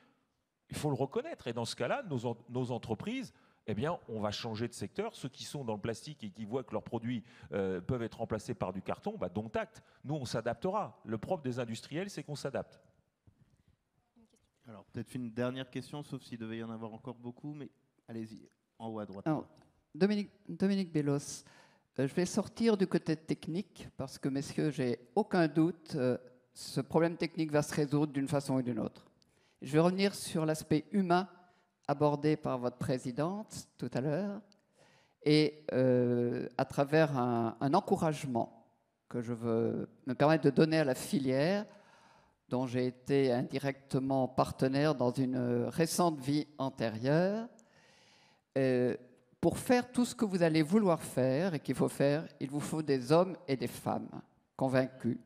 il faut le reconnaître. Et dans ce cas-là, nos entreprises, eh bien, on va changer de secteur. Ceux qui sont dans le plastique et qui voient que leurs produits peuvent être remplacés par du carton, bah, dont acte. Nous, on s'adaptera. Le propre des industriels, c'est qu'on s'adapte. Alors, peut-être une dernière question, sauf s'il devait y en avoir encore beaucoup, mais allez-y, en haut à droite. Alors, Dominique Bellos, je vais sortir du côté technique, parce que, messieurs, j'ai aucun doute, ce problème technique va se résoudre d'une façon ou d'une autre. Je vais revenir sur l'aspect humain abordé par votre présidente tout à l'heure, et à travers un encouragement que je veux me permettre de donner à la filière, dont j'ai été indirectement partenaire dans une récente vie antérieure. Pour faire tout ce que vous allez vouloir faire et qu'il faut faire, il vous faut des hommes et des femmes convaincus,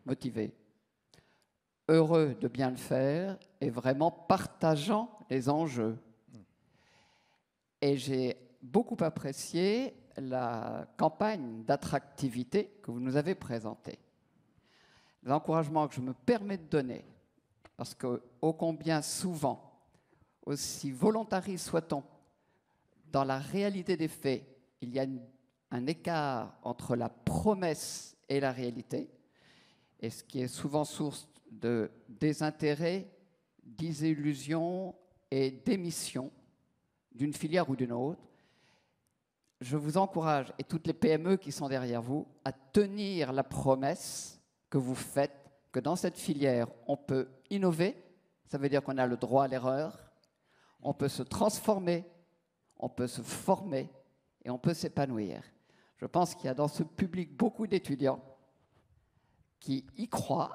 motivés, heureux de bien le faire et vraiment partageant les enjeux. Et j'ai beaucoup apprécié la campagne d'attractivité que vous nous avez présentée. L'encouragement que je me permets de donner, parce que ô combien souvent, aussi volontaristes soit-on, dans la réalité des faits, il y a un écart entre la promesse et la réalité, et ce qui est souvent source de désintérêt, désillusion et démission d'une filière ou d'une autre. Je vous encourage, et toutes les PME qui sont derrière vous, à tenir la promesse que vous faites, que dans cette filière, on peut innover, ça veut dire qu'on a le droit à l'erreur, on peut se transformer, on peut se former et on peut s'épanouir. Je pense qu'il y a dans ce public beaucoup d'étudiants qui y croient,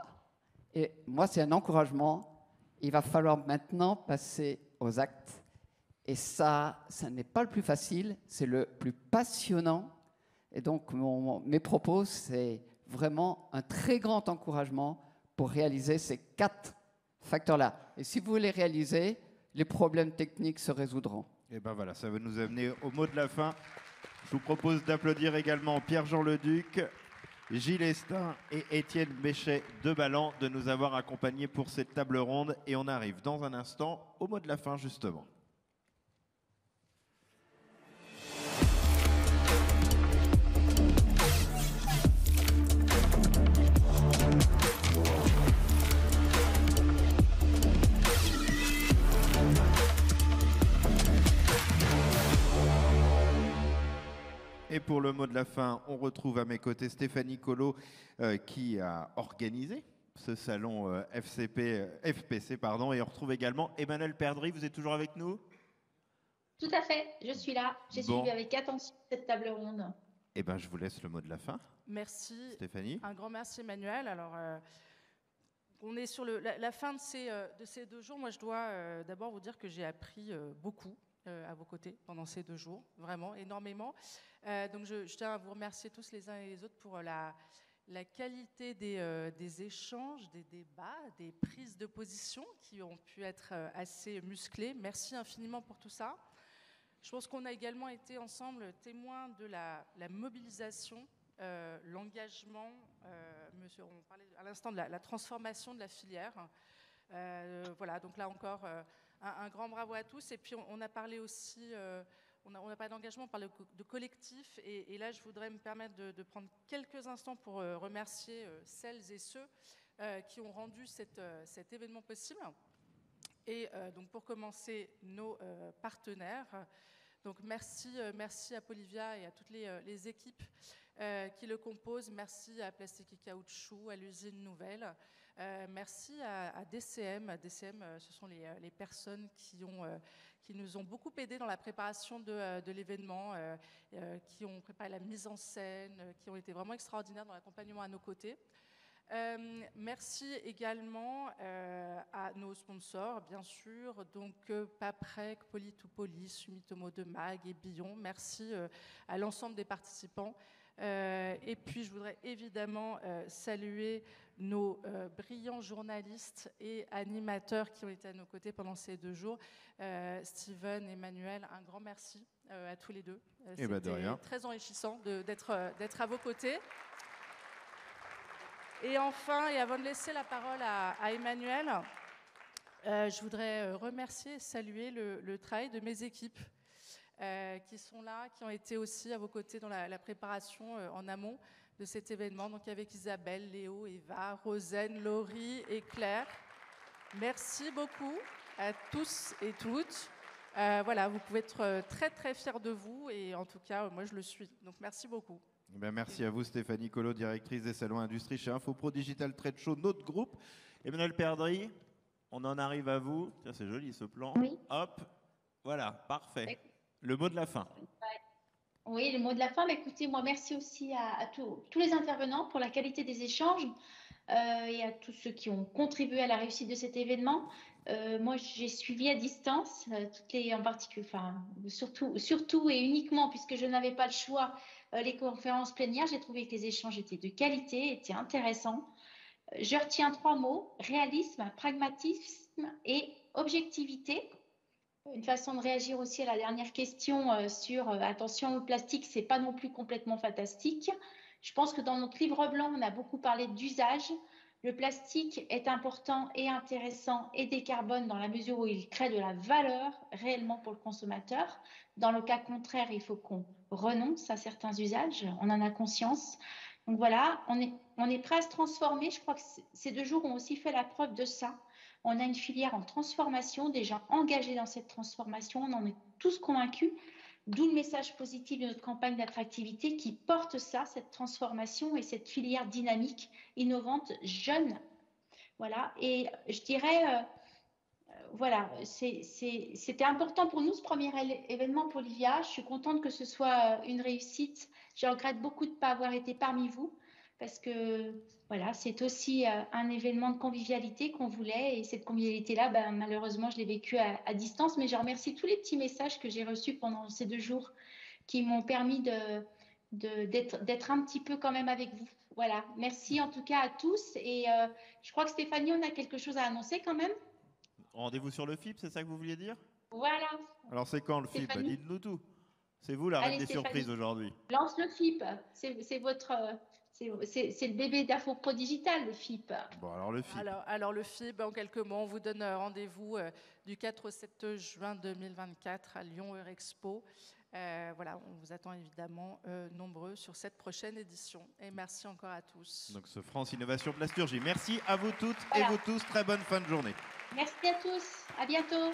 et moi c'est un encouragement. Il va falloir maintenant passer aux actes, et ça n'est pas le plus facile, c'est le plus passionnant, et donc mes propos, c'est vraiment un très grand encouragement pour réaliser ces 4 facteurs-là. Et si vous les réalisez, les problèmes techniques se résoudront. Et bien voilà, ça va nous amener au mot de la fin. Je vous propose d'applaudir également Pierre-Jean Leduc, Gilles Estin et Étienne Béchet de Ballan de nous avoir accompagnés pour cette table ronde. Et on arrive dans un instant au mot de la fin, justement. Et pour le mot de la fin, on retrouve à mes côtés Stéphanie Collot qui a organisé ce salon FPC. Et on retrouve également Emmanuel Perdry. Vous êtes toujours avec nous ? Tout à fait, je suis là. J'ai Bon. suivi avec attention cette table ronde. Eh ben, je vous laisse le mot de la fin. Merci. Stéphanie. Un grand merci, Emmanuel. Alors, on est sur la fin de ces 2 jours. Moi, je dois d'abord vous dire que j'ai appris beaucoup à vos côtés pendant ces 2 jours, vraiment énormément. Donc, je tiens à vous remercier tous les uns et les autres pour la qualité des échanges, des débats, des prises de position qui ont pu être assez musclées. Merci infiniment pour tout ça. Je pense qu'on a également été ensemble témoins de la mobilisation, l'engagement, on parlait à l'instant de la transformation de la filière. Voilà, donc là encore, un grand bravo à tous. Et puis on a parlé aussi, on n'a pas d'engagement, on parle de collectif. Et là, je voudrais me permettre de prendre quelques instants pour remercier celles et ceux qui ont rendu cet événement possible. Et donc pour commencer, nos partenaires. Donc merci à Polivia et à toutes les équipes qui le composent. Merci à Plastique et Caoutchouc, à l'usine Nouvelle. Merci à DCM. DCM, ce sont les personnes qui nous ont beaucoup aidés dans la préparation de l'événement, qui ont préparé la mise en scène, qui ont été vraiment extraordinaires dans l'accompagnement à nos côtés. Merci également à nos sponsors, bien sûr, donc Paprec, Poly2Poly, Sumitomo de Mag et Billon. Merci à l'ensemble des participants. Et puis, je voudrais évidemment saluer nos brillants journalistes et animateurs qui ont été à nos côtés pendant ces 2 jours. Steven, Emmanuel, un grand merci à tous les deux. C'était très enrichissant d'être à vos côtés. Et enfin, et avant de laisser la parole à Emmanuel, je voudrais remercier et saluer le travail de mes équipes qui sont là, qui ont été aussi à vos côtés dans la préparation en amont de cet événement. Donc avec Isabelle, Léo, Eva, Rosen, Laurie et Claire. Merci beaucoup à tous et toutes. Voilà, vous pouvez être très très fiers de vous et en tout cas, moi je le suis. Donc merci beaucoup. Merci à vous, Stéphanie Collot, directrice des salons industrie chez Infopro Digital Trade Show, notre groupe. Emmanuel Perdry, on en arrive à vous. Tiens, c'est joli ce plan. Oui. Hop, voilà, parfait. Le mot de la fin. Oui, le mot de la fin. Écoutez, moi, merci aussi à tous les intervenants pour la qualité des échanges et à tous ceux qui ont contribué à la réussite de cet événement. Moi, j'ai suivi à distance, en particulier, surtout et uniquement, puisque je n'avais pas le choix, les conférences plénières. J'ai trouvé que les échanges étaient de qualité, étaient intéressants. Je retiens 3 mots, réalisme, pragmatisme et objectivité. Une façon de réagir aussi à la dernière question sur attention au plastique, c'est pas non plus complètement fantastique. Je pense que dans notre livre blanc, on a beaucoup parlé d'usage. Le plastique est important et intéressant et décarbone dans la mesure où il crée de la valeur réellement pour le consommateur. Dans le cas contraire, il faut qu'on renonce à certains usages. On en a conscience. Donc voilà, on est prêt à se transformer. Je crois que ces 2 jours ont aussi fait la preuve de ça. On a une filière en transformation, des gens engagés dans cette transformation. On en est tous convaincus. D'où le message positif de notre campagne d'attractivité qui porte ça, cette transformation et cette filière dynamique, innovante, jeune. Voilà. Et je dirais, voilà, c'était important pour nous ce premier événement Polivia. Je suis contente que ce soit une réussite. Je regrette beaucoup de ne pas avoir été parmi vous parce que voilà, c'est aussi un événement de convivialité qu'on voulait et cette convivialité-là, malheureusement, je l'ai vécue à distance. Mais je remercie tous les petits messages que j'ai reçus pendant ces 2 jours qui m'ont permis d'être un petit peu quand même avec vous. Voilà, merci en tout cas à tous. Et je crois que Stéphanie, on a quelque chose à annoncer quand même. Rendez-vous sur le FIP, c'est ça que vous vouliez dire? Voilà. Alors c'est quand le FIP? Dites-nous tout. C'est vous la reine des surprises aujourd'hui. Lance le FIP. C'est votre... C'est le bébé d'Infopro Digital, le FIP. Bon, alors le FIP. Alors le FIP, en quelques mots, on vous donne rendez-vous du 4 au 7 juin 2024 à Lyon Eurexpo. Voilà, on vous attend évidemment nombreux sur cette prochaine édition. Et merci encore à tous. Donc ce France Innovation Plasturgie. Merci à vous toutes et vous tous. Très bonne fin de journée. Merci à tous. À bientôt.